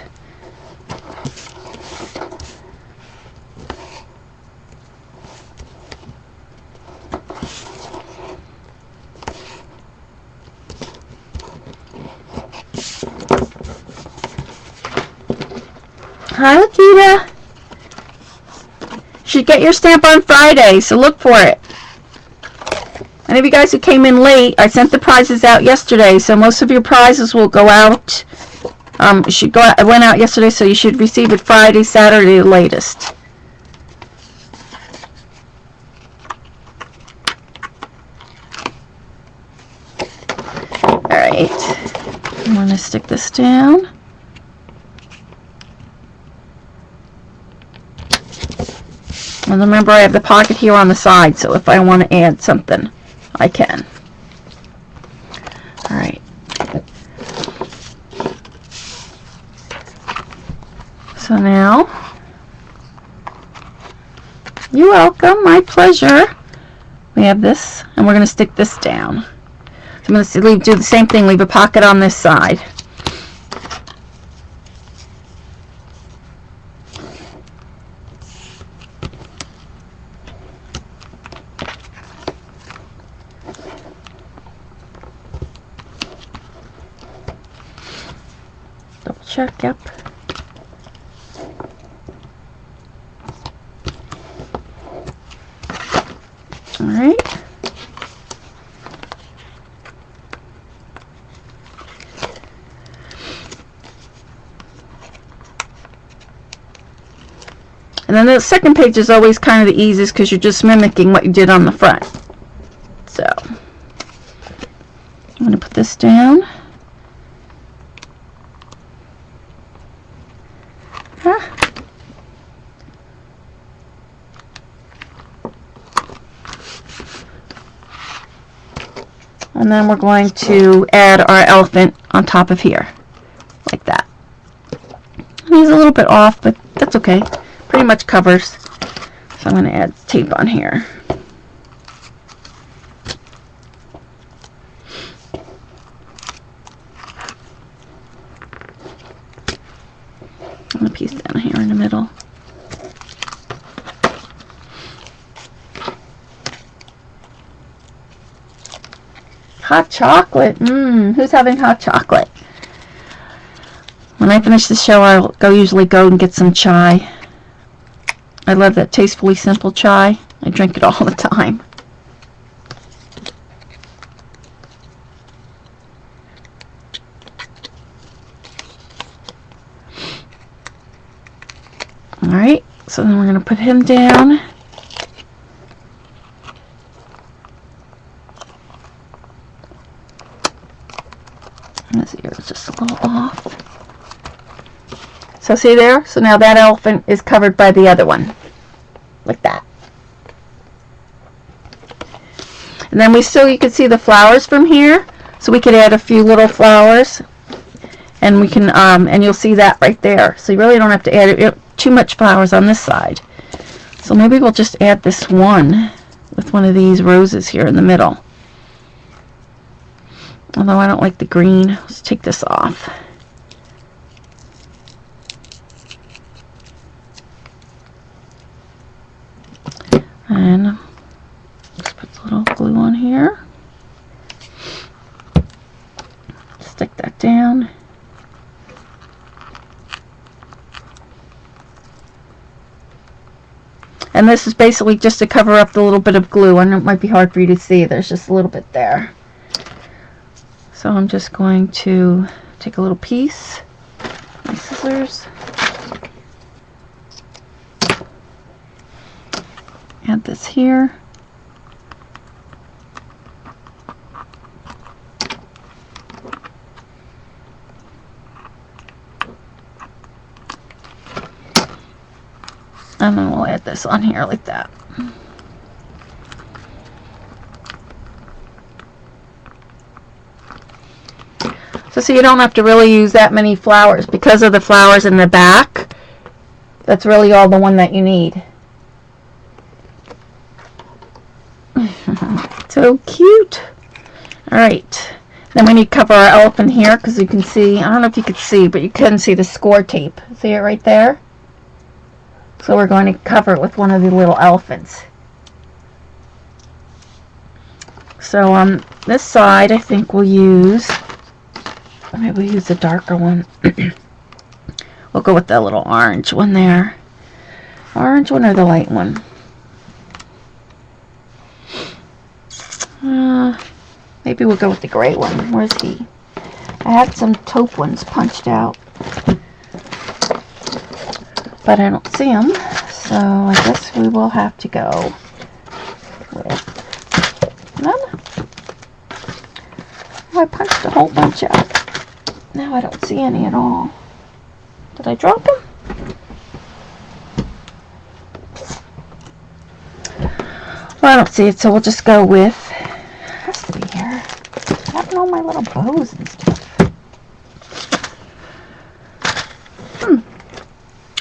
Hi, Lakita. You should get your stamp on Friday, so look for it. Any of you guys who came in late, I sent the prizes out yesterday, so most of your prizes will go out. Should go out. It went out yesterday, so you should receive it Friday, Saturday, the latest. All right. I'm going to stick this down. And remember, I have the pocket here on the side, so if I want to add something, I can. All right. So now, you're welcome, my pleasure. We have this, and we're going to stick this down. So I'm going to do the same thing, leave a pocket on this side. Double check, yep. All right. And then the second page is always kind of the easiest because you're just mimicking what you did on the front. So, I'm going to put this down. And then we're going to add our elephant on top of here, like that. He's a little bit off, but that's okay. Pretty much covers. So I'm going to add tape on here. And a piece down here in the middle. Hot chocolate. Who's having hot chocolate? When I finish the show, I'll usually go and get some chai. I love that Tastefully Simple chai. I drink it all the time. Alright, so then we're going to put him down. This ear is just a little off. So see there? So now that elephant is covered by the other one. Like that. And then you can see the flowers from here. So we could add a few little flowers. And we can, and you'll see that right there. So you really don't have to add too much flowers on this side. So maybe we'll just add this one with one of these roses here in the middle. Although I don't like the green. Let's take this off. And just put a little glue on here. Stick that down. And this is basically just to cover up the little bit of glue. And it might be hard for you to see. There's just a little bit there. So I'm just going to take a little piece, my scissors, add this here, and then we'll add this on here like that. So you don't have to really use that many flowers. Because of the flowers in the back, that's really all the one that you need. So cute. Alright. Then we need to cover our elephant here because you can see, I don't know if you could see, but you can see the score tape. See it right there? So we're going to cover it with one of the little elephants. So on this side, I think we'll use, maybe we'll use a darker one. We'll go with the little orange one there. Orange one or the light one? Maybe we'll go with the gray one. Where's he? I had some taupe ones punched out, but I don't see them, so I guess we will have to go with none. Oh, I punched a whole bunch out. Now I don't see any at all. Did I drop them? Well, I don't see it, so we'll just go with, it has to be here. I have all my little bows and stuff.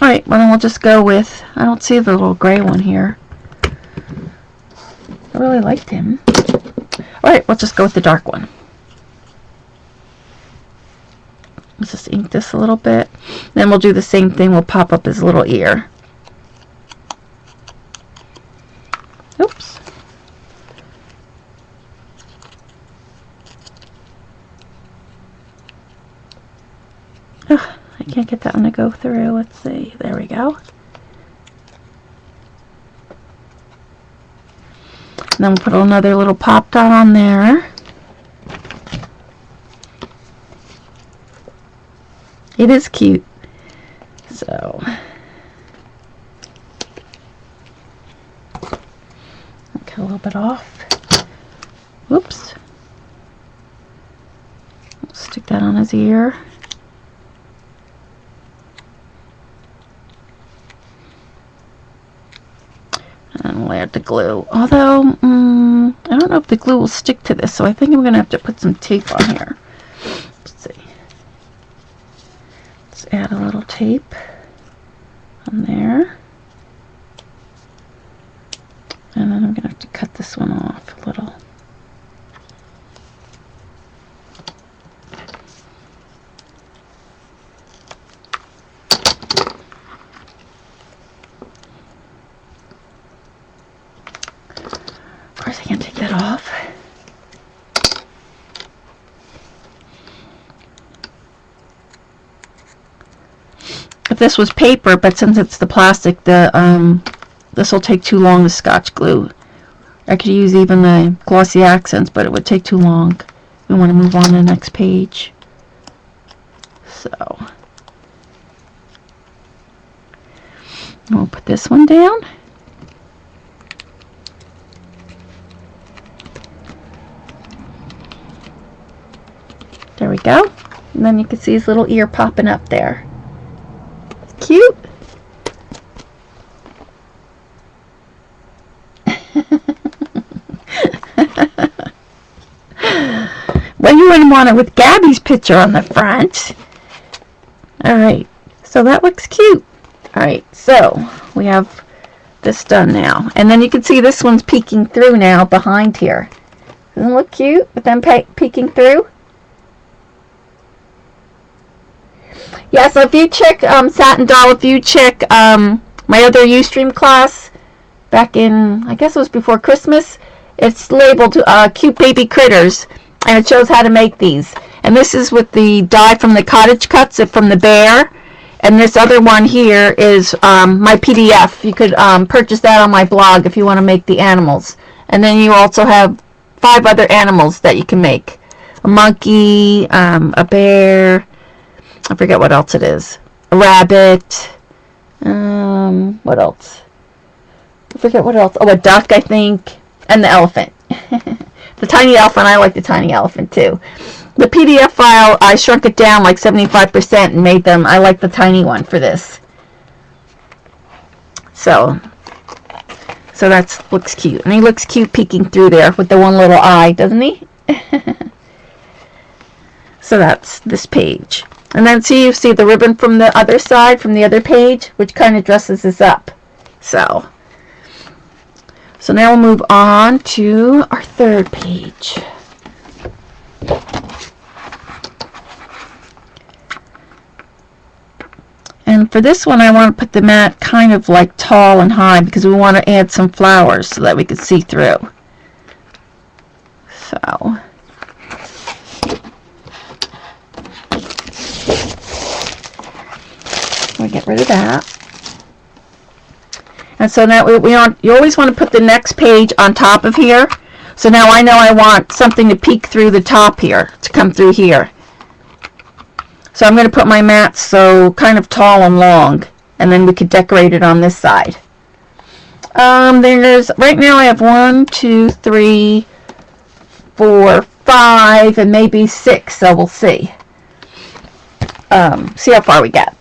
Alright, well then we'll just go with, I don't see the little gray one here. I really liked him. Alright, we'll just go with the dark one. Let's just ink this a little bit. Then we'll do the same thing, we'll pop up his little ear. Oops. Ugh, I can't get that one to go through. Let's see. There we go. And then we'll put another little pop dot on there. It is cute. So, cut a little bit off. Whoops. We'll stick that on his ear. And we'll add the glue. Although, I don't know if the glue will stick to this, so I think I'm going to have to put some tape on here. Let's see. Let's add a little tape on there. And then I'm going to have to cut this one off a little. Of course I can't take that off. If this was paper, but since it's the plastic, this will take too long, the Scotch glue. I could use even the glossy accents, but it would take too long. We want to move on to the next page. So, we'll put this one down. There we go. And then you can see his little ear popping up there. Cute. Well, you wouldn't want it with Gabby's picture on the front. Alright, so that looks cute. Alright, so we have this done now. And then you can see this one's peeking through now behind here. Doesn't it look cute with them peeking through? Yeah, so if you check Satin Doll, if you check my other Ustream class back in, I guess it was before Christmas, it's labeled Cute Baby Critters, and it shows how to make these. And this is with the die from the Cottage Cuts from the bear, and this other one here is my PDF. You could purchase that on my blog if you want to make the animals. And then you also have 5 other animals that you can make. A monkey, a bear, I forget what else it is. A rabbit. What else? I forget what else. Oh, a duck, I think. And the elephant. The tiny elephant, I like the tiny elephant too. The PDF file, I shrunk it down like 75% and made them, I like the tiny one for this. So that looks cute. And he looks cute peeking through there with the one little eye, doesn't he? So that's this page. And then you see the ribbon from the other side, from the other page, which kind of dresses this up. So now we'll move on to our third page. And for this one, I want to put the mat kind of like tall and high because we want to add some flowers so that we can see through. So we get rid of that. And so now you always want to put the next page on top of here. So now I know I want something to peek through the top here, to come through here. So I'm going to put my mat so kind of tall and long, and then we could decorate it on this side. There's right now I have 1, 2, 3, 4, 5, and maybe 6. So we'll see. See how far we get.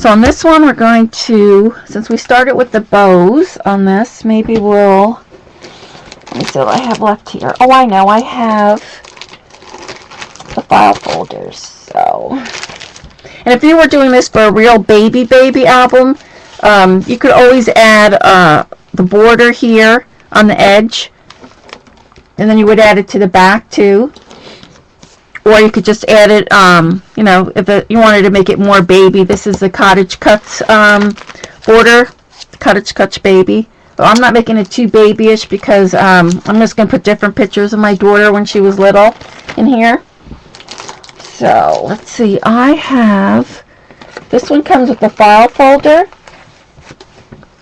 So on this one, we're going to, since we started with the bows on this, maybe we'll, let me see what I have left here. Oh, I know, I have the file folders. So, and if you were doing this for a real baby album, you could always add the border here on the edge, and then you would add it to the back too. Or you could just add it, you know, if you wanted to make it more baby. This is the Cottage Cuts border, Cottage Cuts baby. But I'm not making it too babyish because I'm just going to put different pictures of my daughter when she was little in here. So let's see, I have, this one comes with the file folder.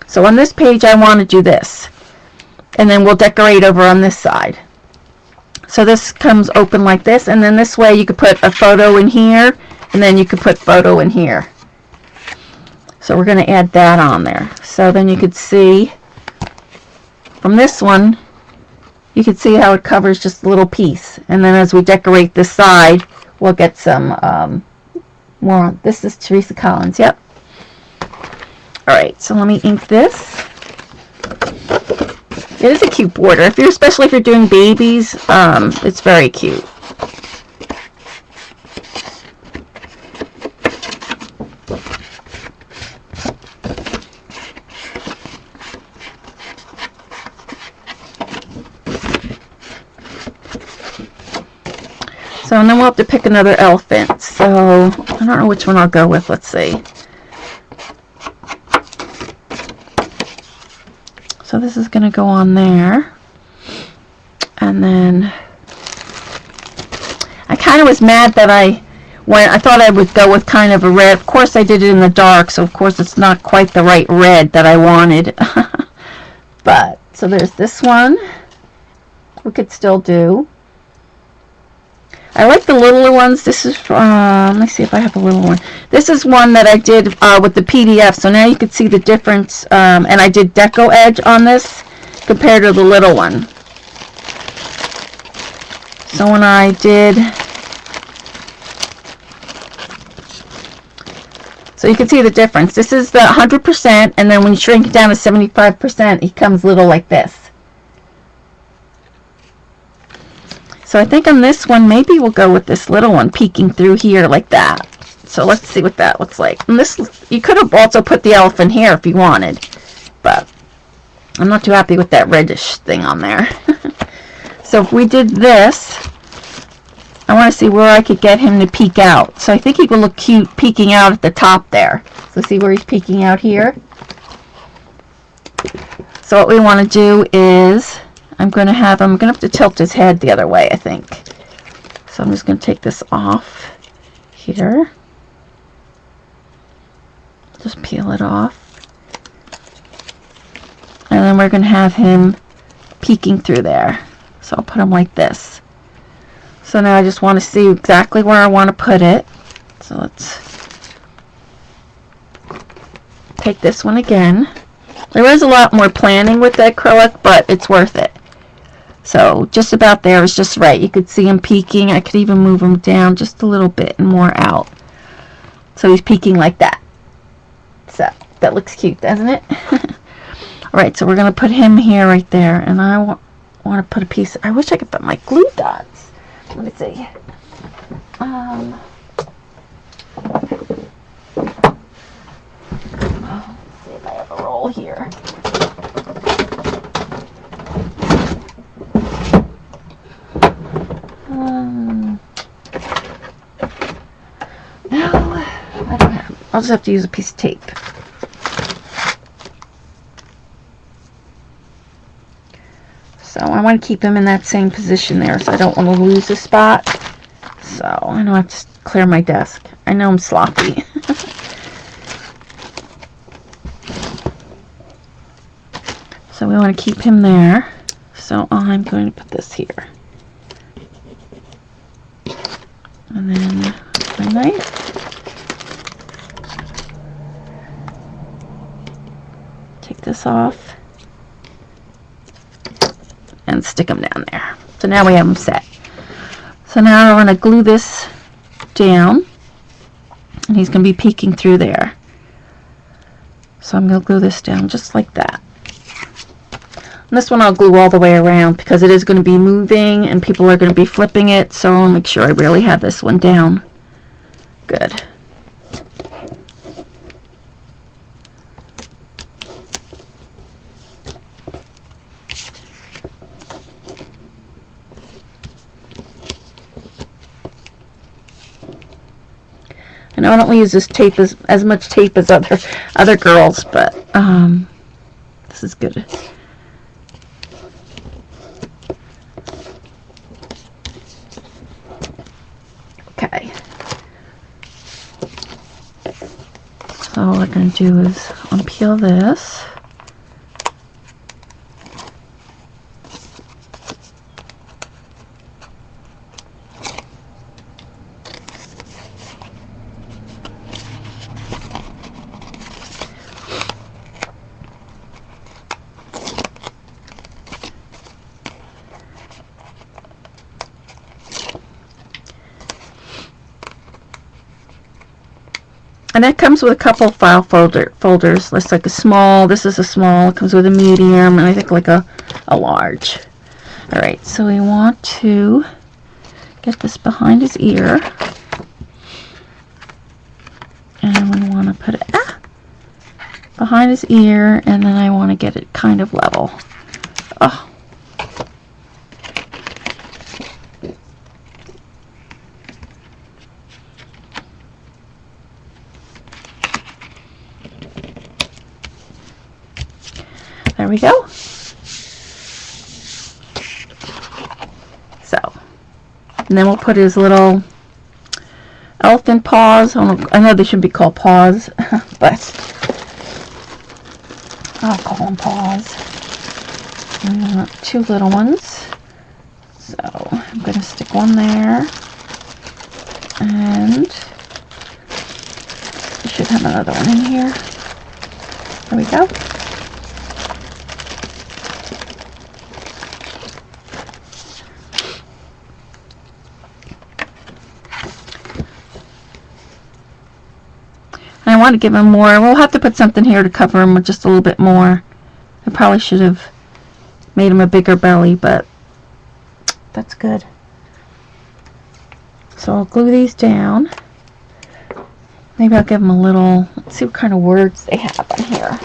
So on this page I want to do this. And then we'll decorate over on this side. So this comes open like this, and then this way you could put a photo in here, and then you could put photo in here. So we're going to add that on there. So then you could see from this one, you can see how it covers just a little piece. And then as we decorate this side, we'll get some more. This is Teresa Collins, yep. Alright, so let me ink this. It is a cute border, especially if you're doing babies. It's very cute. So, and then we'll have to pick another elephant. So, I don't know which one I'll go with. Let's see. So this is going to go on there. And then I kind of was mad that I thought I would go with kind of a red. Of course I did it in the dark, so of course it's not quite the right red that I wanted. But, so there's this one. We could still do. I like the littler ones. This is let me see if I have a little one. This is one that I did with the PDF, so now you can see the difference. And I did deco edge on this compared to the little one. So when I did, so you can see the difference. This is the 100%, and then when you shrink it down to 75%, it comes little like this. So I think on this one, maybe we'll go with this little one peeking through here like that. So let's see what that looks like. And this, you could have also put the elephant here if you wanted, but I'm not too happy with that reddish thing on there. So if we did this, I want to see where I could get him to peek out. So I think he would look cute peeking out at the top there. So see where he's peeking out here? So what we want to do is, I'm going to have to tilt his head the other way, I think. So I'm just going to take this off here. Just peel it off. And then we're going to have him peeking through there. So I'll put him like this. So now I just want to see exactly where I want to put it. So let's take this one again. There is a lot more planning with the acrylic, but it's worth it. So just about there is just right. You could see him peeking. I could even move him down just a little bit and more out. So he's peeking like that. So that looks cute, doesn't it? Alright, so we're going to put him here right there. And I want to put a piece. I wish I could put my glue dots. let me see. Let's see if I have a roll here. No, I don't have. I'll just have to use a piece of tape. So I want to keep him in that same position there, so I don't want to lose a spot. So I know I have to clear my desk. I know I'm sloppy. So we want to keep him there. So I'm going to put this here. And then my knife. Take this off. And stick them down there. So now we have them set. So now I want to glue this down, and he's going to be peeking through there. So I'm going to glue this down just like that. And this one I'll glue all the way around because it is going to be moving and people are going to be flipping it, so I'll make sure I really have this one down good. I know I don't use this tape as much tape as other girls, but this is good. Okay. So all we're going to do is unpeel this. And that comes with a couple file folders. Looks like a small, this is a small, it comes with a medium, and I think like a large. Alright, so we want to get this behind his ear. And we want to put it behind his ear, and then I want to get it kind of level. Oh. There we go. So, and then we'll put his little elephant paws. I know they should be called paws, but I'll call them paws. And two little ones. So I'm going to stick one there, and I should have another one in here. There we go. I want to give him more. We'll have to put something here to cover him with just a little bit more. I probably should have made him a bigger belly, but that's good. So I'll glue these down. Maybe I'll give him a little, let's see what kind of words they have on here.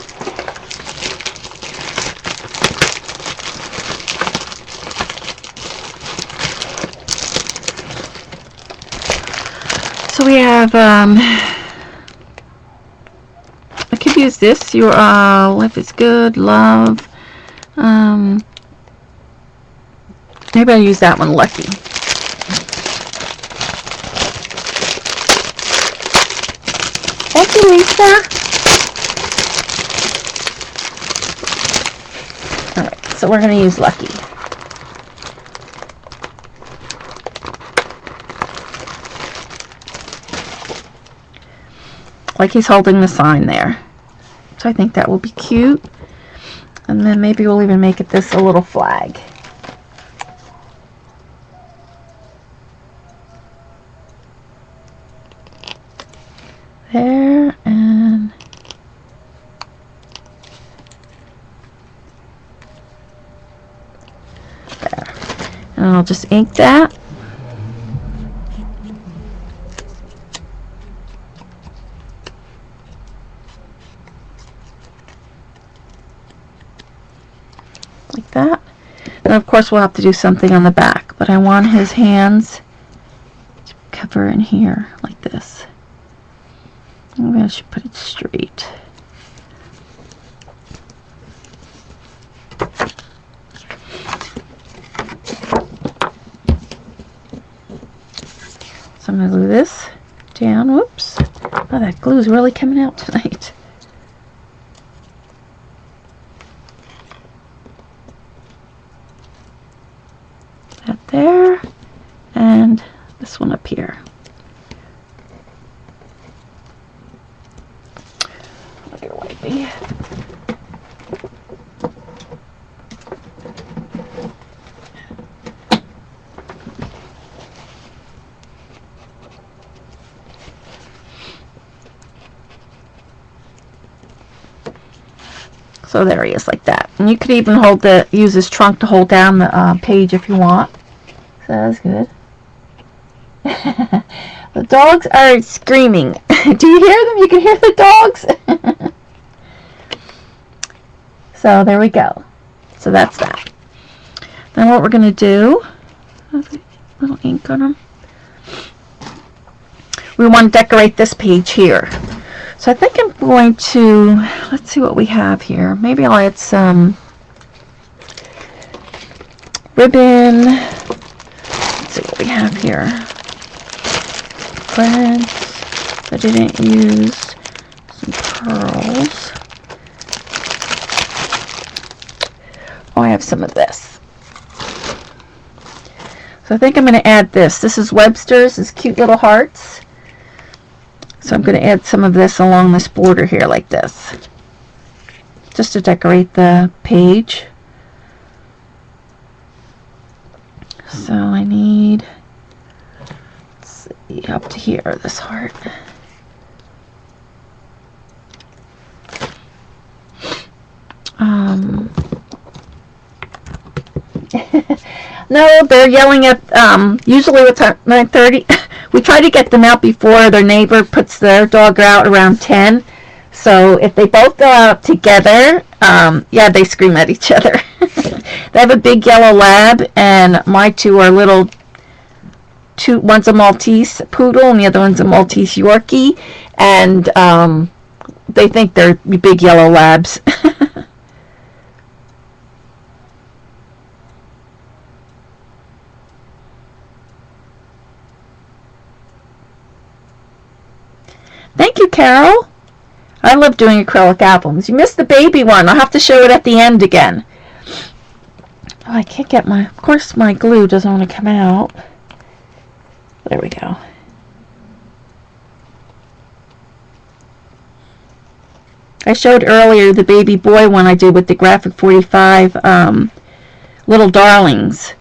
So we have, I could use this, your life is good, love. Maybe I'll use that one, lucky. Thank you, Lisa. Alright, so we're going to use lucky. Like he's holding the sign there. So I think that will be cute. And then maybe we'll even make it this a little flag. There, and there. And I'll just ink that. Then of course we'll have to do something on the back, but I want his hands to cover in here like this. Maybe I should put it straight. So I'm going to glue this down. Whoops. Oh, that glue is really coming out tonight. That there. And this one up here. Look at wipey. So there he is, like that. And you could even use this trunk to hold down the page if you want. So that's good. The dogs are screaming. Do you hear them? You can hear the dogs. So there we go. So that's that. Then what we're going to do, little ink on them. We want to decorate this page here. So I think I'm going to, let's see what we have here. Maybe I'll add some ribbon. Let's see what we have here. Threads. I didn't use some pearls. Oh, I have some of this. So I think I'm going to add this. This is Webster's, this cute little hearts. So I'm going to add some of this along this border here like this, just to decorate the page. So I need, let's see, up to here, this heart. No, they're yelling at, usually it's at 9:30. We try to get them out before their neighbor puts their dog out around 10. So if they both go out together, yeah, they scream at each other. They have a big yellow lab, and my two are little, one's a Maltese poodle and the other one's a Maltese Yorkie, and they think they're big yellow labs. Thank you, Carol. I love doing acrylic albums. You missed the baby one. I'll have to show it at the end again. Oh, I can't get of course my glue doesn't want to come out. There we go. I showed earlier the baby boy one I did with the Graphic 45 Little Darlings,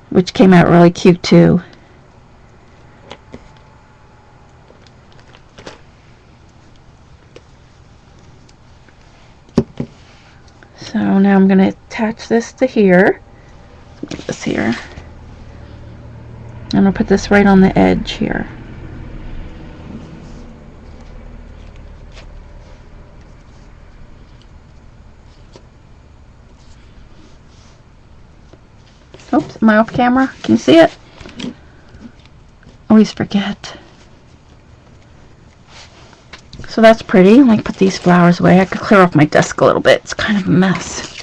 which came out really cute too. So now I'm going to attach this to here. Put this here. I'm going to put this right on the edge here. Oops, am I off camera? Can you see it? Always forget. So that's pretty. Let me put these flowers away. I could clear off my desk a little bit. It's kind of a mess.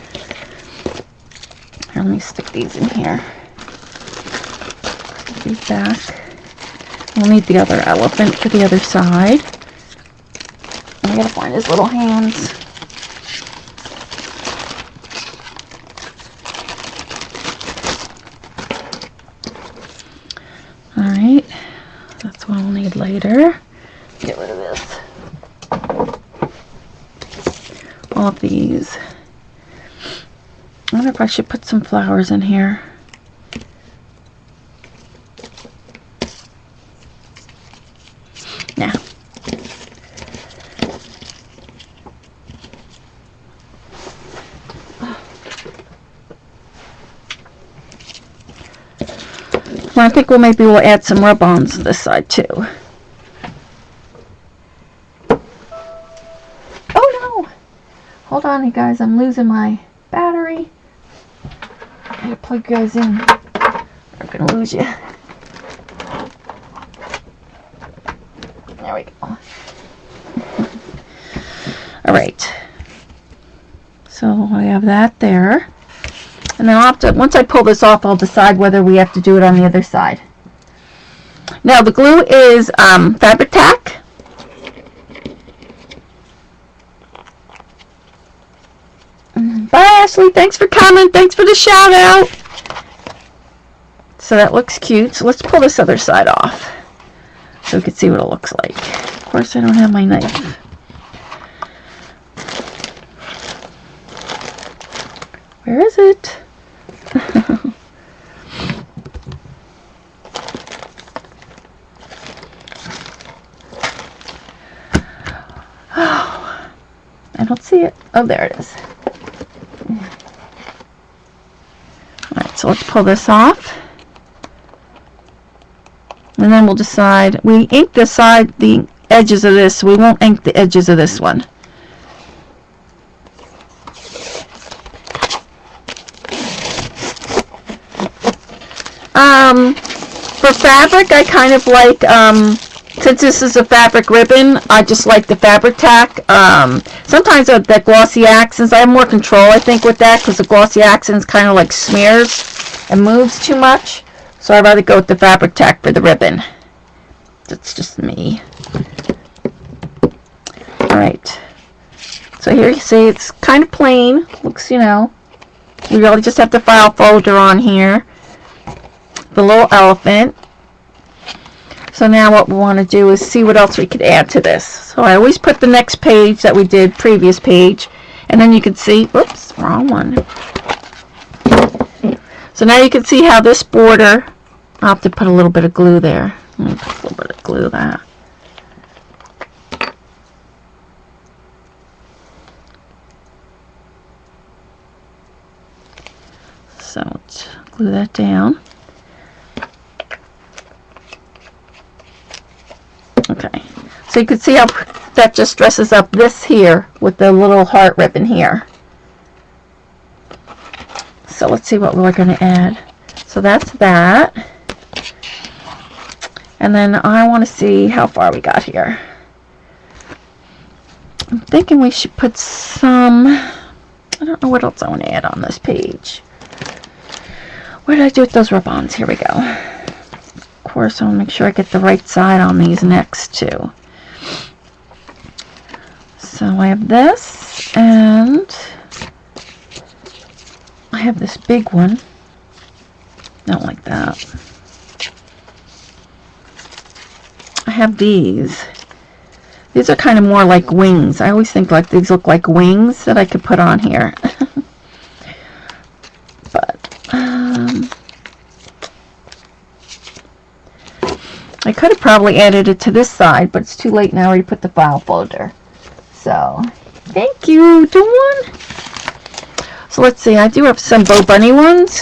Here, let me stick these in here. Put these back. We'll need the other elephant for the other side. I gotta find his little hands. Alright. That's what we'll need later. Get rid of this. All of these. I wonder if I should put some flowers in here. Yeah. Well, I think we'll add some rub-ons to this side too. Hold on, you guys, I'm losing my battery. gotta plug you guys in. I'm gonna lose you. There we go. Alright. So I have that there. And then I'll have to, once I pull this off, I'll decide whether we have to do it on the other side. Now the glue is fabric tack. Bye Ashley, thanks for coming, thanks for the shout out. So that looks cute. So let's pull this other side off so we can see what it looks like. Of course I don't have my knife. Where is it? Oh, I don't see it. Oh, there it is. Alright, so let's pull this off. And then we'll decide. We ink the edges of this, so we won't ink the edges of this one. For fabric, I kind of like, since this is a fabric ribbon, I just like the fabric tack. Sometimes the glossy accents, I have more control, I think, with that, because the glossy accents kind of like smears and moves too much. So I'd rather go with the fabric tack for the ribbon. That's just me. Alright. So here you see it's kind of plain. Looks, you know, you really just have the file folder on here. The little elephant. So now what we want to do is see what else we could add to this. So I always put the next page that we did, previous page, and then you can see, oops, wrong one. So now you can see how this border, I'll have to put a little bit of glue there. Put a little bit of glue that. So let's glue that down. Okay, so you can see how that just dresses up this here with the little heart ribbon here. So let's see what we're going to add. So that's that. And then I want to see how far we got here. I'm thinking we should put some, I don't know what else I want to add on this page. What did I do with those ribbons? Here we go. Of course, I want to make sure I get the right side on these next two. So I have this, and I have this big one. Don't like that. I have these. These are kind of more like wings. I always think like these look like wings that I could put on here. But I could have probably added it to this side, but it's too late now. I already put the file folder. So thank you, Dawn. So let's see. I do have some Bo Bunny ones.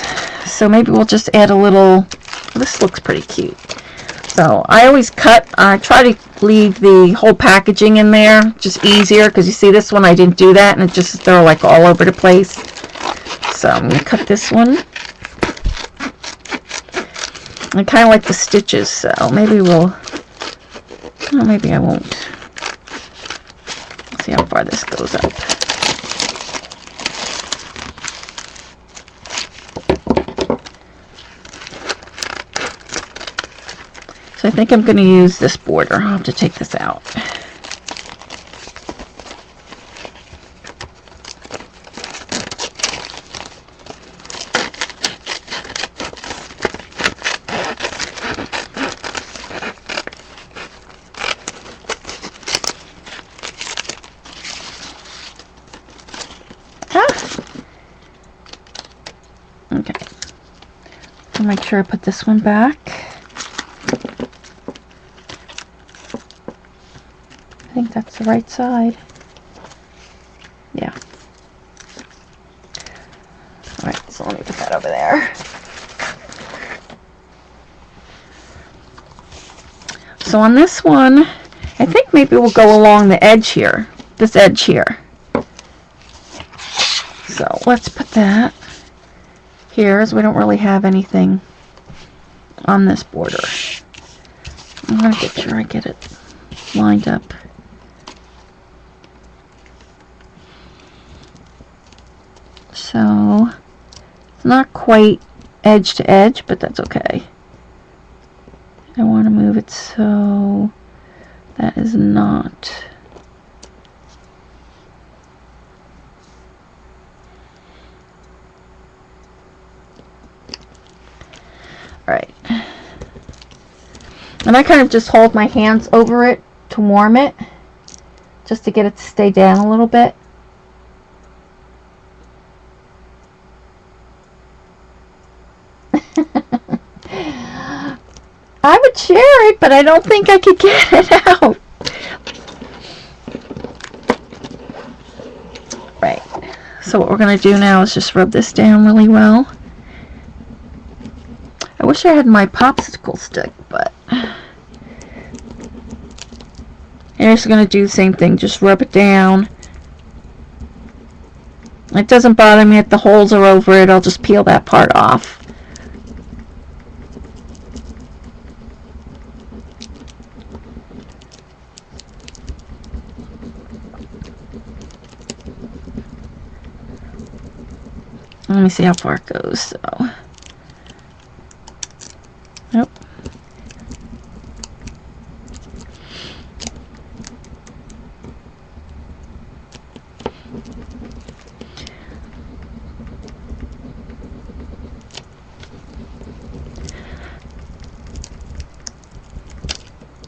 So maybe we'll just add a little. This looks pretty cute. So I always cut. I try to leave the whole packaging in there, just easier, because you see this one I didn't do that, and it just they're like all over the place. So I'm gonna cut this one. I kind of like the stitches, so maybe we'll. Oh, maybe I won't. Let's see how far this goes up. So I think I'm going to use this border. I'll have to take this out. Okay. I'll make sure I put this one back. I think that's the right side. Yeah. Alright, so let me put that over there. So on this one, I think maybe we'll go along the edge here. This edge here. So let's put that here, as we don't really have anything on this border. I'm going to get sure I get it lined up. So it's not quite edge to edge, but that's okay. I want to move it so that is not. Alright. And I kind of just hold my hands over it to warm it, just to get it to stay down a little bit. I would share it, but I don't think I could get it out. Right. So what we're going to do now is just rub this down really well. I wish I had my popsicle stick, but I'm just going to do the same thing. Just rub it down. It doesn't bother me if the holes are over it. I'll just peel that part off. Let me see how far it goes. So, nope.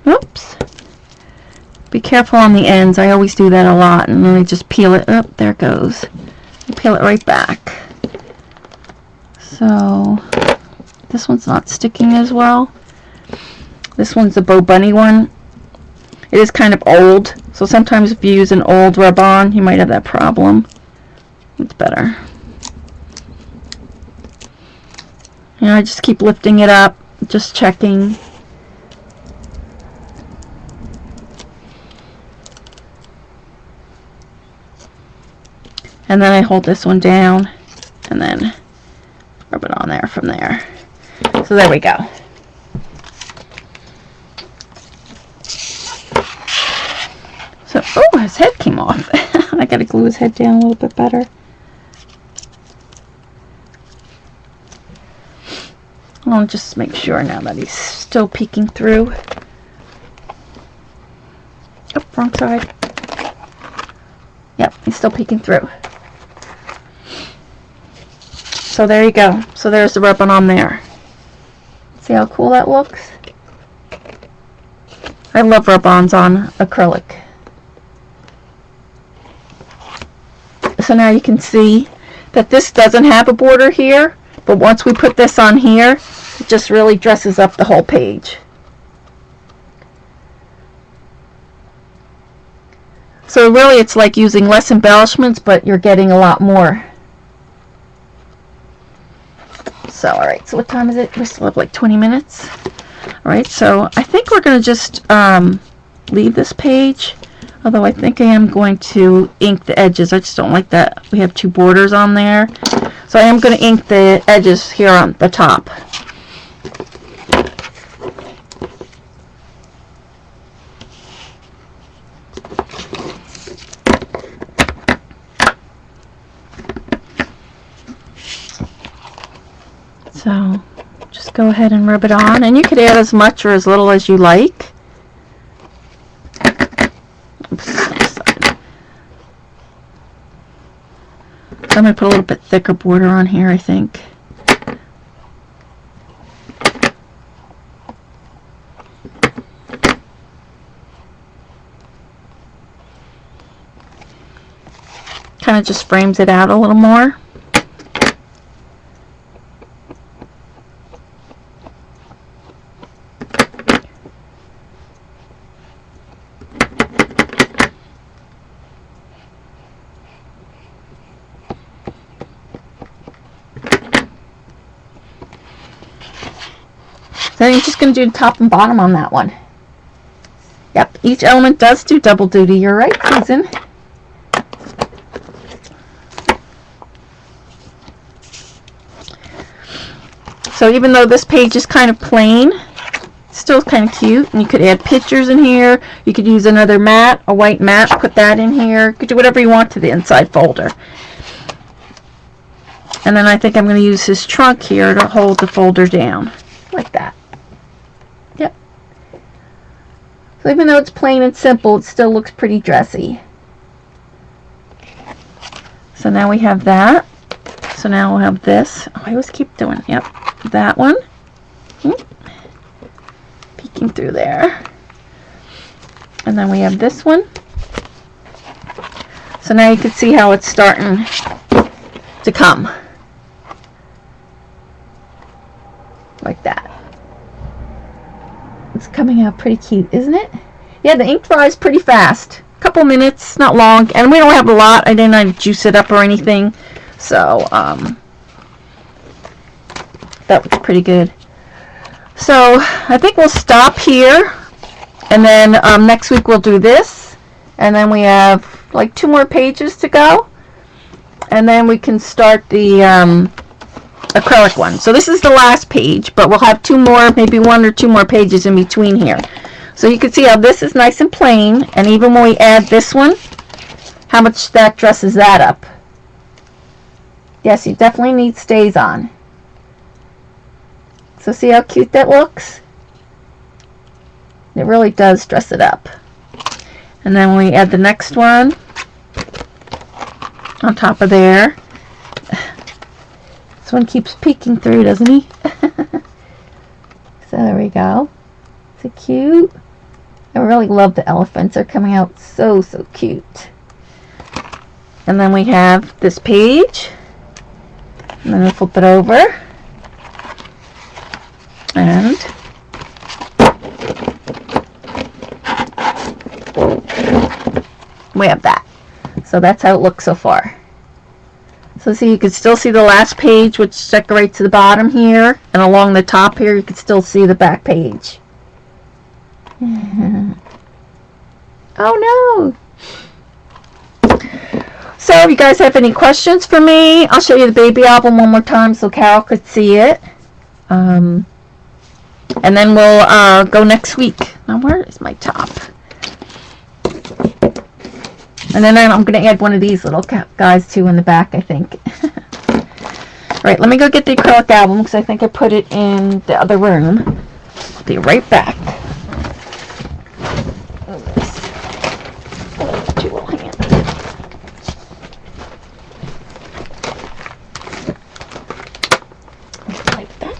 Oops. Be careful on the ends. I always do that a lot, and then I just peel it up. There it goes. Peel it right back. So this one's not sticking as well. This one's the Bo Bunny one. It is kind of old, so sometimes if you use an old rub-on, you might have that problem. It's better. You know, I just keep lifting it up, just checking. And then I hold this one down, and then rub it on there from there. So there we go. So, oh, his head came off. I gotta glue his head down a little bit better. I'll just make sure now that he's still peeking through. Oh, wrong side. Yep, he's still peeking through. So there you go. So there's the rub-on there. See how cool that looks? I love rub-ons on acrylic. So now you can see that this doesn't have a border here, but once we put this on here, it just really dresses up the whole page. So really it's like using less embellishments, but you're getting a lot more. So, alright, so what time is it? We still have like 20 minutes. Alright, so I think we're going to just leave this page. Although I think I am going to ink the edges. I just don't like that we have two borders on there. So I am going to ink the edges here on the top. So just go ahead and rub it on, and you could add as much or as little as you like. Oops, I'm going to put a little bit thicker border on here, I think. Kind of just frames it out a little more. Then you're just going to do top and bottom on that one. Yep, each element does do double duty. You're right, Susan. So even though this page is kind of plain, it's still kind of cute. And you could add pictures in here. You could use another mat, a white mat, put that in here. You could do whatever you want to the inside folder. And then I think I'm going to use this trunk here to hold the folder down, like that. Yep. So even though it's plain and simple, it still looks pretty dressy. So now we have that. So now we'll have this. Oh, I always keep doing, yep, that one. Peeking through there. And then we have this one. So now you can see how it's starting to come. Like that. It's coming out pretty cute, isn't it? Yeah, the ink dries pretty fast. A couple minutes, not long. And we don't have a lot. I didn't juice it up or anything. So, that was pretty good. So, I think we'll stop here. And then next week we'll do this. And then we have like 2 more pages to go. And then we can start the acrylic one. So this is the last page, but we'll have 2 more, maybe 1 or 2 more pages in between here. So you can see how this is nice and plain, and even when we add this one, how much that dresses that up. Yes, you definitely need stays on. So see how cute that looks? It really does dress it up. And then we add the next one on top of there. This one keeps peeking through, doesn't he? So there we go. Is it cute? I really love the elephants. They're coming out so cute. And then we have this page. And then we'll flip it over. And we have that. So that's how it looks so far. So see, you can still see the last page, which decorates the bottom here, and along the top here you can still see the back page. Oh no! So if you guys have any questions for me, I'll show you the baby album one more time so Carol could see it. And then we'll go next week. Now where is my top? And then I'm going to add one of these little guys too in the back, I think. Alright, let me go get the acrylic album because I think I put it in the other room. I'll be right back. Two little hands. Like that.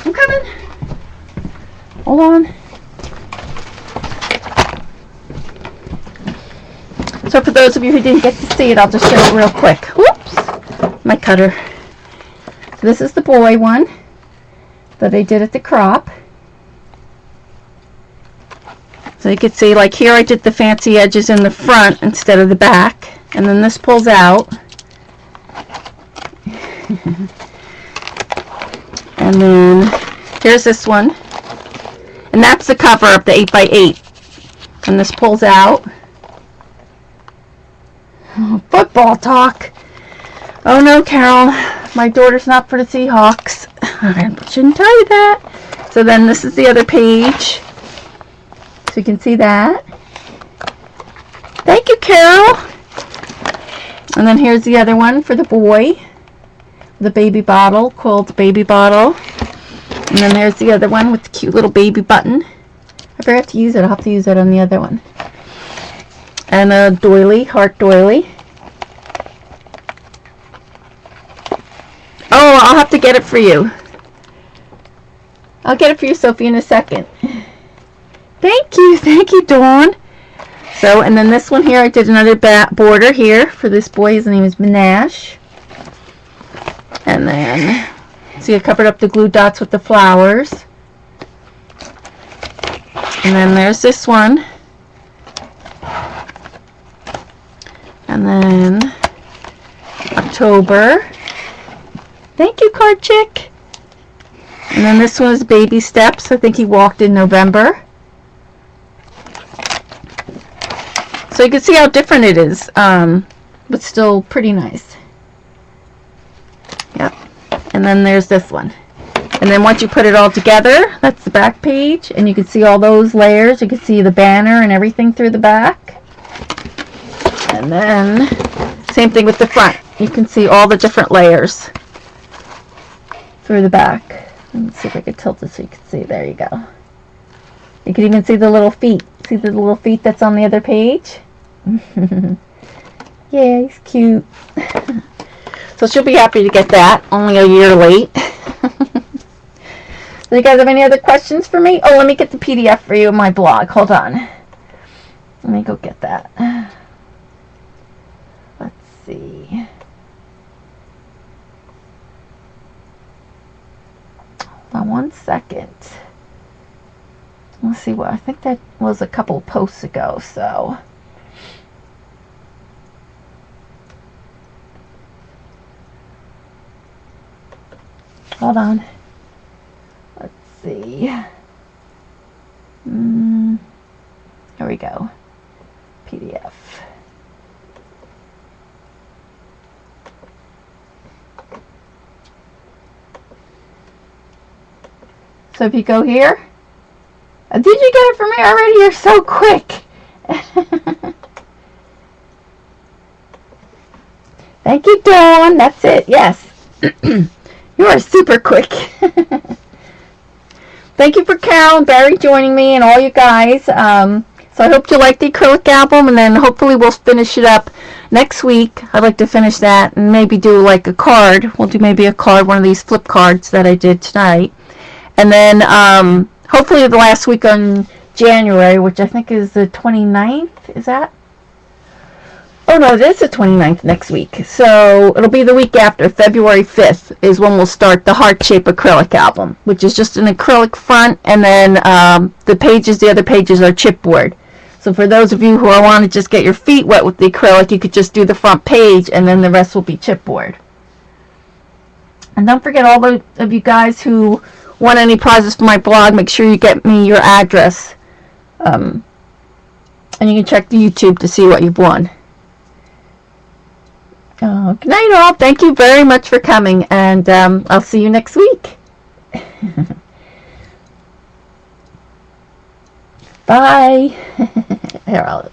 I'm coming. Hold on. So for those of you who didn't get to see it, I'll just show it real quick. Whoops! My cutter. So this is the boy one that I did at the crop. So you can see, like here I did the fancy edges in the front instead of the back. And then this pulls out. And then here's this one. And that's the cover of the 8x8. And this pulls out. Oh, football talk. Oh no, Carol. My daughter's not for the Seahawks. I shouldn't tell you that. So then this is the other page. So you can see that. Thank you, Carol. And then here's the other one for the boy. The baby bottle, called baby bottle. And then there's the other one with the cute little baby button. I forgot to use it. I'll have to use it on the other one. And a doily, heart doily. Oh, I'll have to get it for you. I'll get it for you, Sophie, in a second. Thank you, Dawn. So, and then this one here, I did another border here for this boy. His name is Minash. And then, see, I covered up the glue dots with the flowers. And then there's this one. And then October. Thank you, Card Chick. And then this one is Baby Steps. I think he walked in November. So you can see how different it is, but still pretty nice. Yep. And then there's this one. And then once you put it all together, that's the back page, and you can see all those layers. You can see the banner and everything through the back. And then same thing with the front. You can see all the different layers through the back. Let me see if I can tilt it so you can see. There you go. You can even see the little feet. See the little feet that's on the other page? Yeah, he's cute. So she'll be happy to get that. Only a year late. Do you guys have any other questions for me? Oh, let me get the PDF for you in my blog. Hold on. Let me go get that. Let's see. Hold on 1 second. Let's see what, I think that was a couple posts ago, so. Hold on. Let's see. Here we go. PDF. So if you go here, did you get it for me already? You're so quick. Thank you, Dawn. That's it. Yes. You are super quick. Thank you for Carol and Barry joining me and all you guys. So I hope you like the acrylic album, and then hopefully we'll finish it up next week. I'd like to finish that and maybe do like a card. We'll do maybe a card, one of these flip cards that I did tonight. And then hopefully the last week on January, which I think is the 29th, is that? Oh no, it is the 29th next week. So it'll be the week after, February 5th, is when we'll start the heart-shaped acrylic album, which is just an acrylic front, and then the other pages are chipboard. So for those of you who want to just get your feet wet with the acrylic, you could just do the front page, and then the rest will be chipboard. And don't forget, all those of you guys who want any prizes for my blog, make sure you get me your address. And you can check the YouTube to see what you've won. Good night, all. Thank you very much for coming, and I'll see you next week. Bye. Here, I'll...